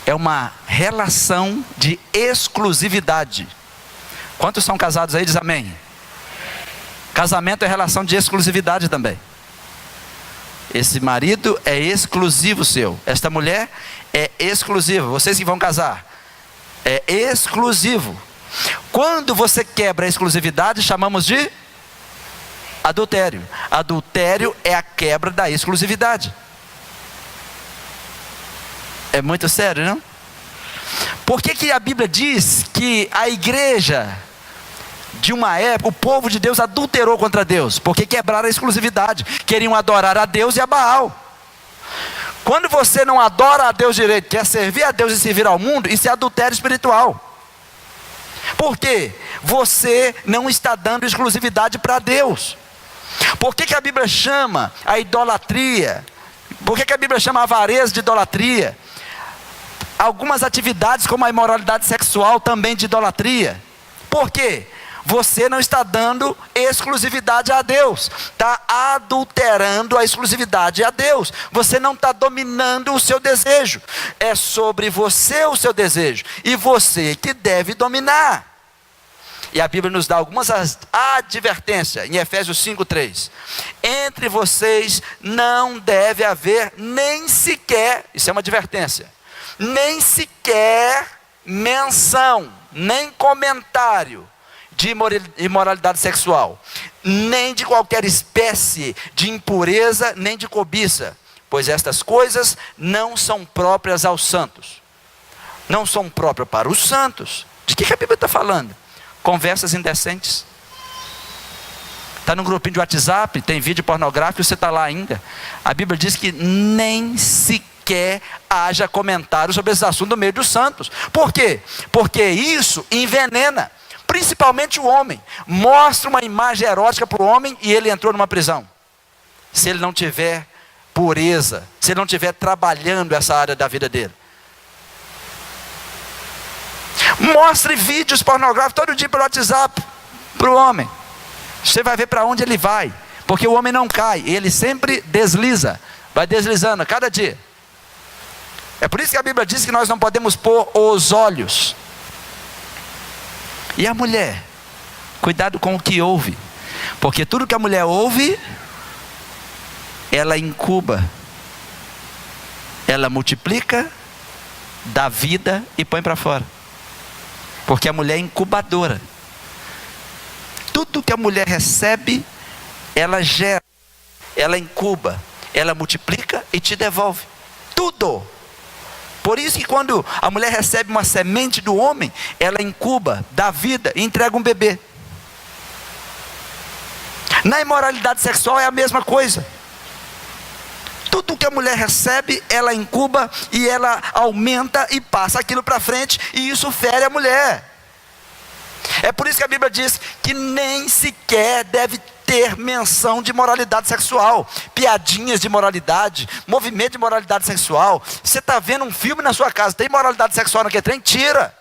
É uma relação de exclusividade. Quantos são casados aí? Diz amém. Casamento é relação de exclusividade também. Esse marido é exclusivo seu. Esta mulher é exclusiva. Vocês que vão casar, é exclusivo. Quando você quebra a exclusividade, chamamos de adultério. Adultério é a quebra da exclusividade. É muito sério, não? Por que a Bíblia diz que a igreja de uma época, o povo de Deus adulterou contra Deus? Porque quebraram a exclusividade. Queriam adorar a Deus e a Baal. Quando você não adora a Deus direito, quer servir a Deus e servir ao mundo, isso é adultério espiritual. Por quê? Você não está dando exclusividade para Deus. Por que a Bíblia chama a idolatria? Por que a Bíblia chama a avareza de idolatria? Algumas atividades como a imoralidade sexual também de idolatria. Por quê? Você não está dando exclusividade a Deus, está adulterando a exclusividade a Deus. Você não está dominando o seu desejo, é sobre você o seu desejo, e você que deve dominar. E a Bíblia nos dá algumas advertências, em Efésios 5:3. Entre vocês não deve haver nem sequer, isso é uma advertência, nem sequer menção, nem comentário de imoralidade sexual, nem de qualquer espécie de impureza, nem de cobiça, pois estas coisas não são próprias aos santos. Não são próprias para os santos. De que a Bíblia está falando? Conversas indecentes. Está num grupinho de WhatsApp, tem vídeo pornográfico, você está lá ainda. A Bíblia diz que nem sequer haja comentário sobre esse assunto no meio dos santos. Por quê? Porque isso envenena, principalmente o homem. Mostra uma imagem erótica para o homem e ele entrou numa prisão. Se ele não tiver pureza, se ele não estiver trabalhando essa área da vida dele. Mostre vídeos pornográficos todo dia pelo WhatsApp para o homem. Você vai ver para onde ele vai. Porque o homem não cai, ele sempre desliza. Vai deslizando a cada dia. É por isso que a Bíblia diz que nós não podemos pôr os olhos. E a mulher? Cuidado com o que ouve. Porque tudo que a mulher ouve, ela incuba. Ela multiplica, dá vida e põe para fora. Porque a mulher é incubadora. Tudo que a mulher recebe, ela gera, ela incuba, ela multiplica e te devolve. Tudo. Por isso que quando a mulher recebe uma semente do homem, ela incuba, dá vida e entrega um bebê. Na imoralidade sexual é a mesma coisa. Tudo que a mulher recebe, ela incuba e ela aumenta e passa aquilo para frente, e isso fere a mulher. É por isso que a Bíblia diz que nem sequer deve ter menção de moralidade sexual, piadinhas de moralidade, movimento de moralidade sexual. Você está vendo um filme na sua casa, tem moralidade sexual naquele trem? Tira.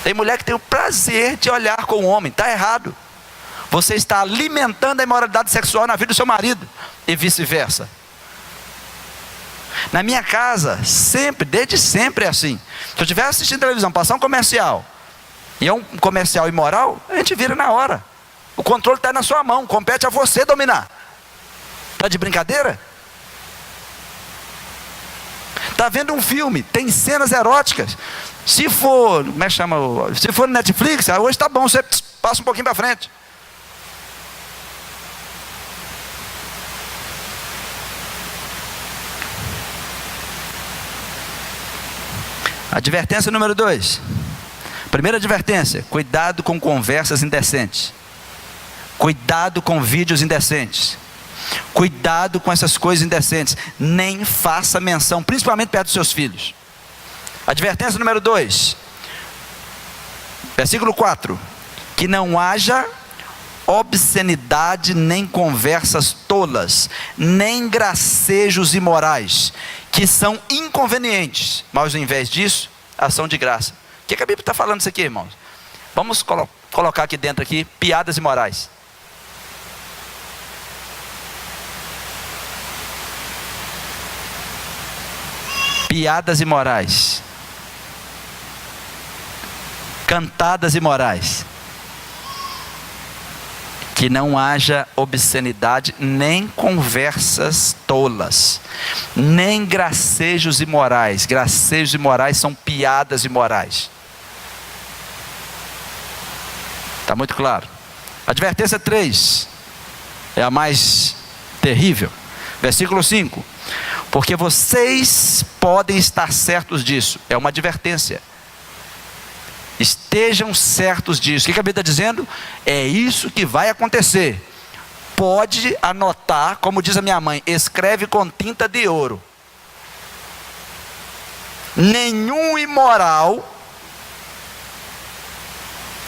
Tem mulher que tem o prazer de olhar com o homem, está errado. Você está alimentando a imoralidade sexual na vida do seu marido, e vice-versa. Na minha casa, sempre, desde sempre é assim. Se eu estiver assistindo televisão, passar um comercial, e é um comercial imoral, a gente vira na hora. O controle está na sua mão, compete a você dominar. Está de brincadeira? Está vendo um filme, tem cenas eróticas. Se for, como é que chama? Se for no Netflix, hoje está bom, você passa um pouquinho para frente. Advertência número 2. Primeira advertência: cuidado com conversas indecentes. Cuidado com vídeos indecentes. Cuidado com essas coisas indecentes. Nem faça menção, principalmente perto dos seus filhos. Advertência número 2. Versículo 4. Que não haja obscenidade, nem conversas tolas, nem gracejos imorais, que são inconvenientes, mas ao invés disso, ação de graça. O que a Bíblia está falando isso aqui, irmãos? Vamos colocar aqui dentro aqui, piadas imorais. piadas imorais, cantadas imorais, que não haja obscenidade, nem conversas tolas, nem gracejos imorais. Gracejos imorais são piadas imorais. Está muito claro? Advertência 3 é a mais terrível. Versículo 5: porque vocês podem estar certos disso. É uma advertência. Estejam certos disso. O que a Bíblia está dizendo? É isso que vai acontecer. Pode anotar, como diz a minha mãe, escreve com tinta de ouro. Nenhum imoral,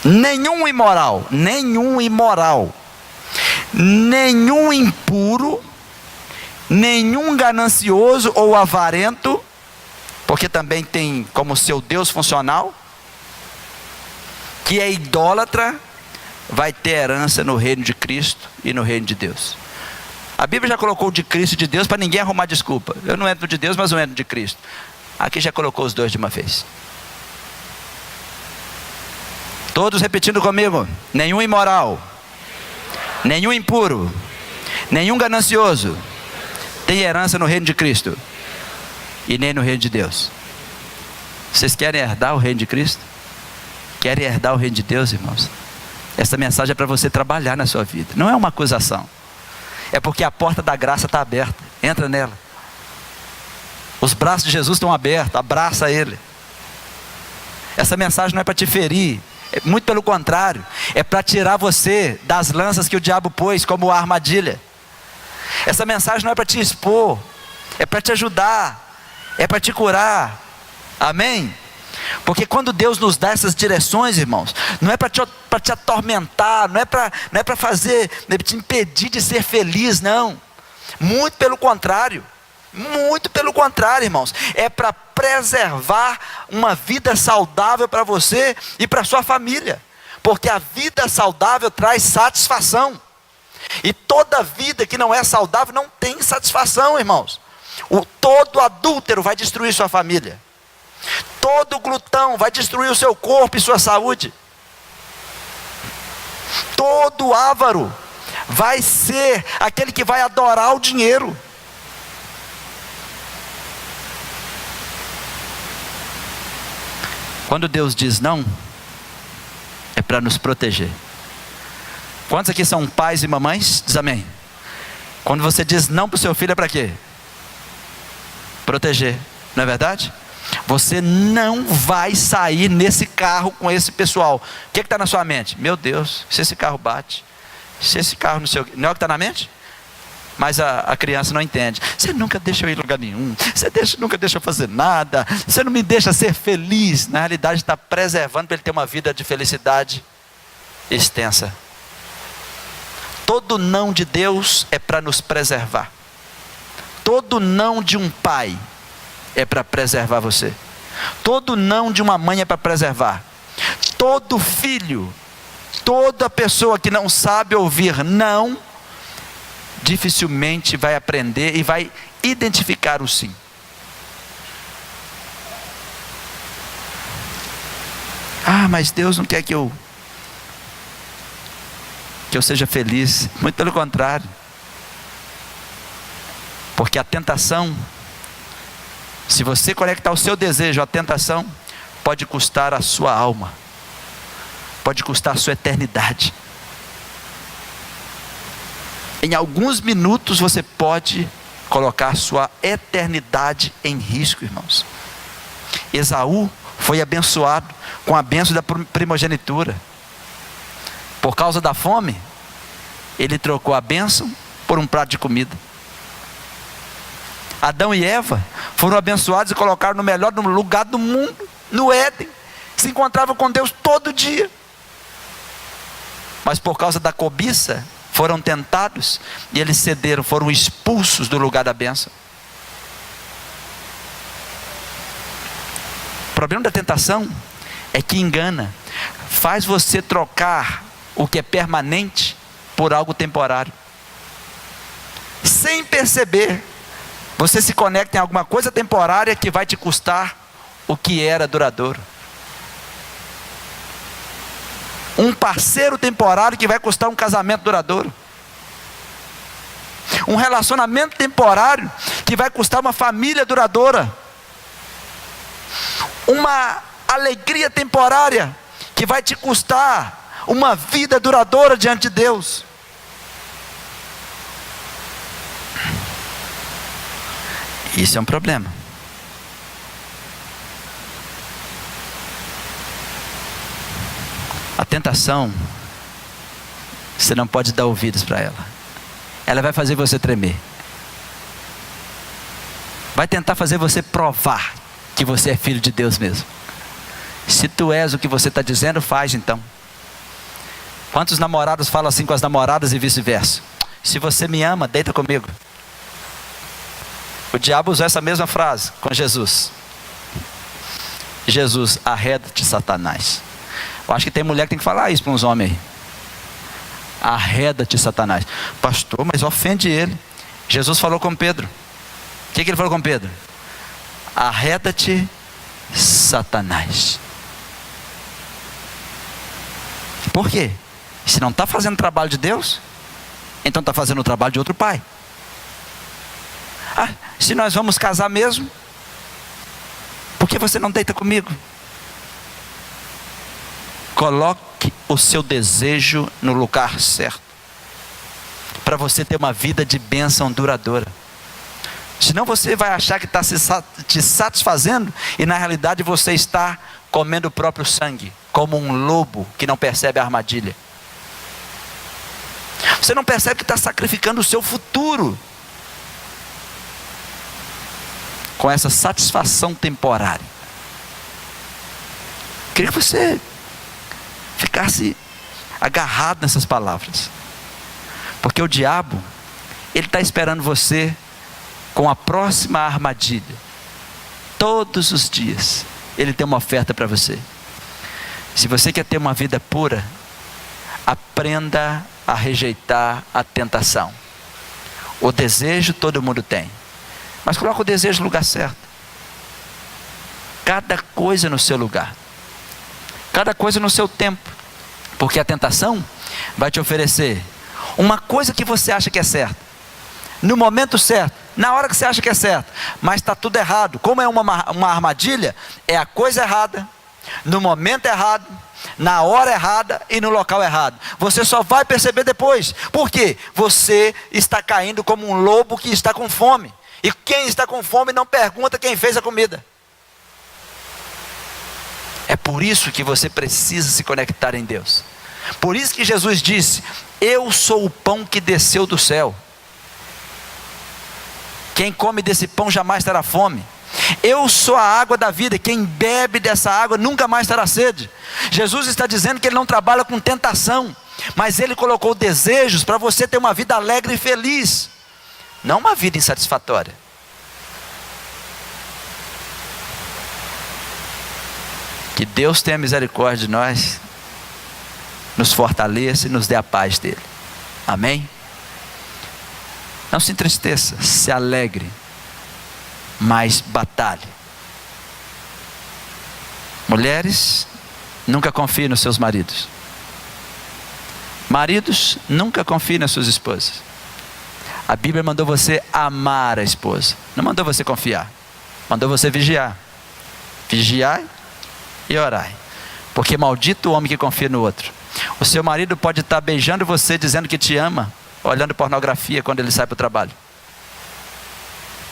nenhum impuro, nenhum ganancioso ou avarento, porque também tem como seu Deus funcional, que é idólatra, vai ter herança no reino de Cristo e no reino de Deus. A Bíblia já colocou de Cristo e de Deus para ninguém arrumar desculpa. Eu não entro de Deus, mas eu entro de Cristo. Aqui já colocou os dois de uma vez. Todos repetindo comigo: nenhum imoral, nenhum impuro, nenhum ganancioso tem herança no reino de Cristo e nem no reino de Deus. Vocês querem herdar o reino de Cristo? Querem herdar o reino de Deus, irmãos? Essa mensagem é para você trabalhar na sua vida. Não é uma acusação. É porque a porta da graça está aberta. Entra nela. Os braços de Jesus estão abertos. Abraça Ele. Essa mensagem não é para te ferir. Muito pelo contrário. É para tirar você das lanças que o diabo pôs como armadilha. Essa mensagem não é para te expor. É para te ajudar. É para te curar. Amém? Porque quando Deus nos dá essas direções, irmãos, não é para te atormentar, não é para fazer, te impedir de ser feliz, não. Muito pelo contrário, irmãos. É para preservar uma vida saudável para você e para sua família. Porque a vida saudável traz satisfação. E toda vida que não é saudável não tem satisfação, irmãos. Todo adúltero vai destruir sua família. Todo glutão vai destruir o seu corpo e sua saúde. Todo avaro vai ser aquele que vai adorar o dinheiro. Quando Deus diz não, é para nos proteger. Quantos aqui são pais e mamães? Diz amém. Quando você diz não para o seu filho, é para quê? Proteger, não é verdade? Você não vai sair nesse carro com esse pessoal. O que está na sua mente? Meu Deus, se esse carro bate, se esse carro não sei o que. Não é o que está na mente? Mas a criança não entende. Você nunca deixa eu ir em lugar nenhum. Nunca deixa eu fazer nada. Você não me deixa ser feliz. Na realidade está preservando para ele ter uma vida de felicidade extensa. Todo não de Deus é para nos preservar. Todo não de um pai é para preservar você. Todo não de uma mãe é para preservar. Todo filho, toda pessoa que não sabe ouvir não, dificilmente vai aprender e vai identificar o sim. Ah, mas Deus não quer que eu seja feliz. Muito pelo contrário. Porque a tentação, se você conectar o seu desejo à tentação, pode custar a sua alma, pode custar a sua eternidade. Em alguns minutos você pode colocar a sua eternidade em risco, irmãos. Esaú foi abençoado com a bênção da primogenitura. Por causa da fome, ele trocou a bênção por um prato de comida. Adão e Eva foram abençoados e colocaram no melhor lugar do mundo, no Éden. Se encontravam com Deus todo dia. Mas por causa da cobiça, foram tentados e eles cederam, foram expulsos do lugar da bênção. O problema da tentação é que engana, faz você trocar o que é permanente por algo temporário, sem perceber. Você se conecta em alguma coisa temporária que vai te custar o que era duradouro. Um parceiro temporário que vai custar um casamento duradouro. Um relacionamento temporário que vai custar uma família duradoura. Uma alegria temporária que vai te custar uma vida duradoura diante de Deus. Isso é um problema. A tentação, você não pode dar ouvidos para ela. Ela vai fazer você tremer. Vai tentar fazer você provar que você é filho de Deus mesmo. Se tu és o que você está dizendo, faz então. Quantos namorados falam assim com as namoradas e vice-versa? Se você me ama, deita comigo. O diabo usou essa mesma frase com Jesus. Jesus, arreda-te, Satanás. Eu acho que tem mulher que tem que falar isso para uns homens aí. Arreda-te, Satanás. Pastor, mas ofende ele. Jesus falou com Pedro. O que ele falou com Pedro? Arreda-te, Satanás. Por quê? Se não está fazendo o trabalho de Deus, então está fazendo o trabalho de outro pai. Ah, se nós vamos casar mesmo, por que você não deita comigo? Coloque o seu desejo no lugar certo, para você ter uma vida de bênção duradoura. Senão você vai achar que está te satisfazendo, e na realidade você está comendo o próprio sangue, como um lobo que não percebe a armadilha. Você não percebe que está sacrificando o seu futuro com essa satisfação temporária. Queria que você ficasse agarrado nessas palavras, porque o diabo, ele está esperando você com a próxima armadilha. Todos os dias ele tem uma oferta para você. Se você quer ter uma vida pura, aprenda a rejeitar a tentação. O desejo todo mundo tem, mas coloca o desejo no lugar certo. Cada coisa no seu lugar, cada coisa no seu tempo, porque a tentação vai te oferecer uma coisa que você acha que é certa, no momento certo, na hora que você acha que é certo, mas está tudo errado. Como é uma armadilha, é a coisa errada, no momento errado, na hora errada e no local errado. Você só vai perceber depois. Por quê? Você está caindo como um lobo que está com fome, e quem está com fome não pergunta quem fez a comida. É por isso que você precisa se conectar em Deus. Por isso que Jesus disse: eu sou o pão que desceu do céu. Quem come desse pão jamais terá fome. Eu sou a água da vida. Quem bebe dessa água nunca mais terá sede. Jesus está dizendo que Ele não trabalha com tentação, mas Ele colocou desejos para você ter uma vida alegre e feliz, não uma vida insatisfatória. Que Deus tenha misericórdia de nós, nos fortaleça e nos dê a paz dele. Amém? Não se entristeça, se alegre, mas batalhe. Mulheres, nunca confiem nos seus maridos. Maridos, nunca confiem nas suas esposas. A Bíblia mandou você amar a esposa, não mandou você confiar, mandou você vigiar. Vigiai e orai, porque maldito o homem que confia no outro. O seu marido pode estar beijando você, dizendo que te ama, olhando pornografia quando ele sai para o trabalho,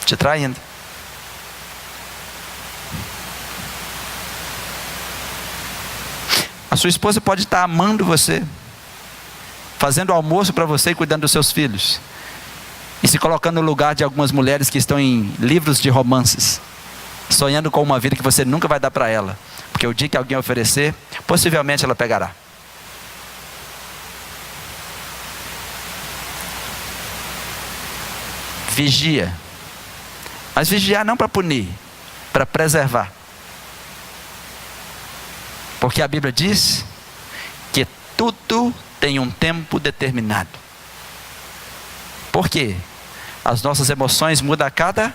te traindo. A sua esposa pode estar amando você, fazendo almoço para você e cuidando dos seus filhos, e se colocando no lugar de algumas mulheres que estão em livros de romances, sonhando com uma vida que você nunca vai dar para ela, porque o dia que alguém oferecer, possivelmente ela pegará. Vigia, mas vigiar não para punir, para preservar, porque a Bíblia diz que tudo tem um tempo determinado. Por quê? As nossas emoções mudam a cada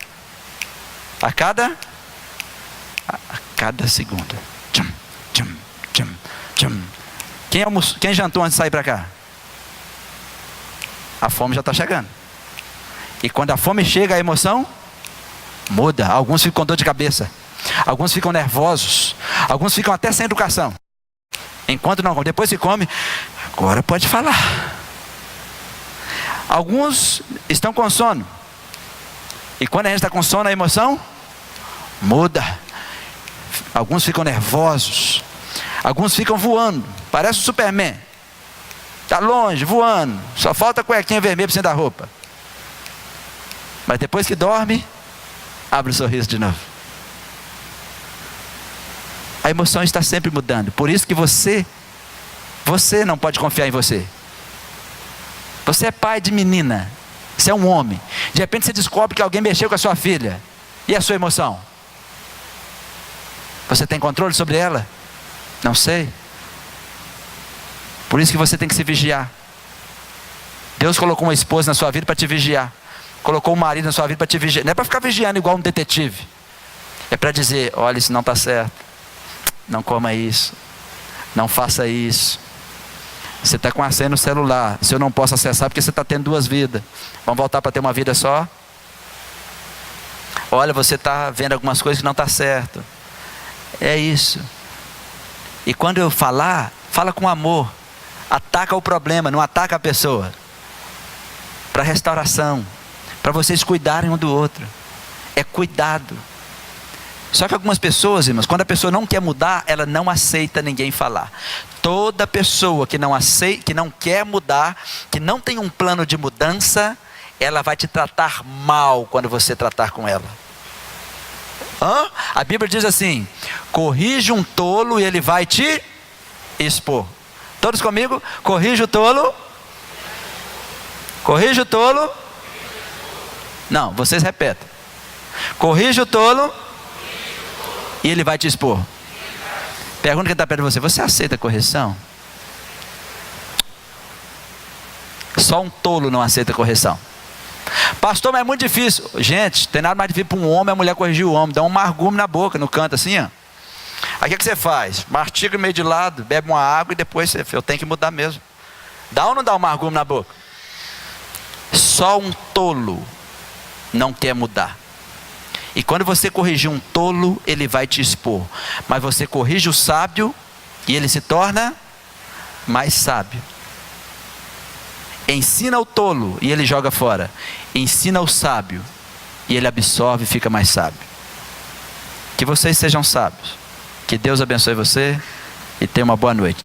segundo. Tchum, tchum, tchum, tchum. Quem jantou antes de sair para cá? A fome já está chegando. E quando a fome chega, a emoção muda. Alguns ficam com dor de cabeça. Alguns ficam nervosos. Alguns ficam até sem educação. Enquanto não come. Depois se come, agora pode falar. Alguns estão com sono. E quando a gente está com sono, a emoção muda. Alguns ficam nervosos. Alguns ficam voando. Parece o Superman. Está longe, voando. Só falta a cuequinha vermelha para cima da roupa. Mas depois que dorme, abre o sorriso de novo. A emoção está sempre mudando. Por isso que você não pode confiar em você. Você é pai de menina. Você é um homem. De repente você descobre que alguém mexeu com a sua filha. E a sua emoção? Você tem controle sobre ela? Não sei. Por isso que você tem que se vigiar. Deus colocou uma esposa na sua vida para te vigiar. Colocou um marido na sua vida para te vigiar. Não é para ficar vigiando igual um detetive. É para dizer, olha, isso não está certo. Não coma isso. Não faça isso. Você está com a senha no celular. Se eu não posso acessar porque você está tendo duas vidas. Vamos voltar para ter uma vida só? Olha, você está vendo algumas coisas que não está certo. É isso. E quando eu falar, fala com amor. Ataca o problema, não ataca a pessoa. Para restauração. Para vocês cuidarem um do outro. É cuidado. Só que algumas pessoas, irmãos, quando a pessoa não quer mudar, ela não aceita ninguém falar. Toda pessoa que não aceita, que não quer mudar, que não tem um plano de mudança, ela vai te tratar mal quando você tratar com ela. A Bíblia diz assim: corrige um tolo e ele vai te expor. Todos comigo? Corrige o tolo. Corrige o tolo. Não, vocês repetem. Corrige o tolo e ele vai te expor. Pergunta quem está perto de você: você aceita correção? Só um tolo não aceita correção. Pastor, mas é muito difícil. Gente, tem nada mais difícil para um homem, a mulher corrigir o homem. Dá um margume na boca, no canto assim, ó. Aí o que você faz? Mastiga meio de lado, bebe uma água e depois eu tenho que mudar mesmo. Dá ou não dá um margume na boca? Só um tolo não quer mudar. E quando você corrigir um tolo, ele vai te expor. Mas você corrige o sábio e ele se torna mais sábio. Ensina o tolo e ele joga fora. Ensina o sábio e ele absorve e fica mais sábio. Que vocês sejam sábios. Que Deus abençoe você e tenha uma boa noite.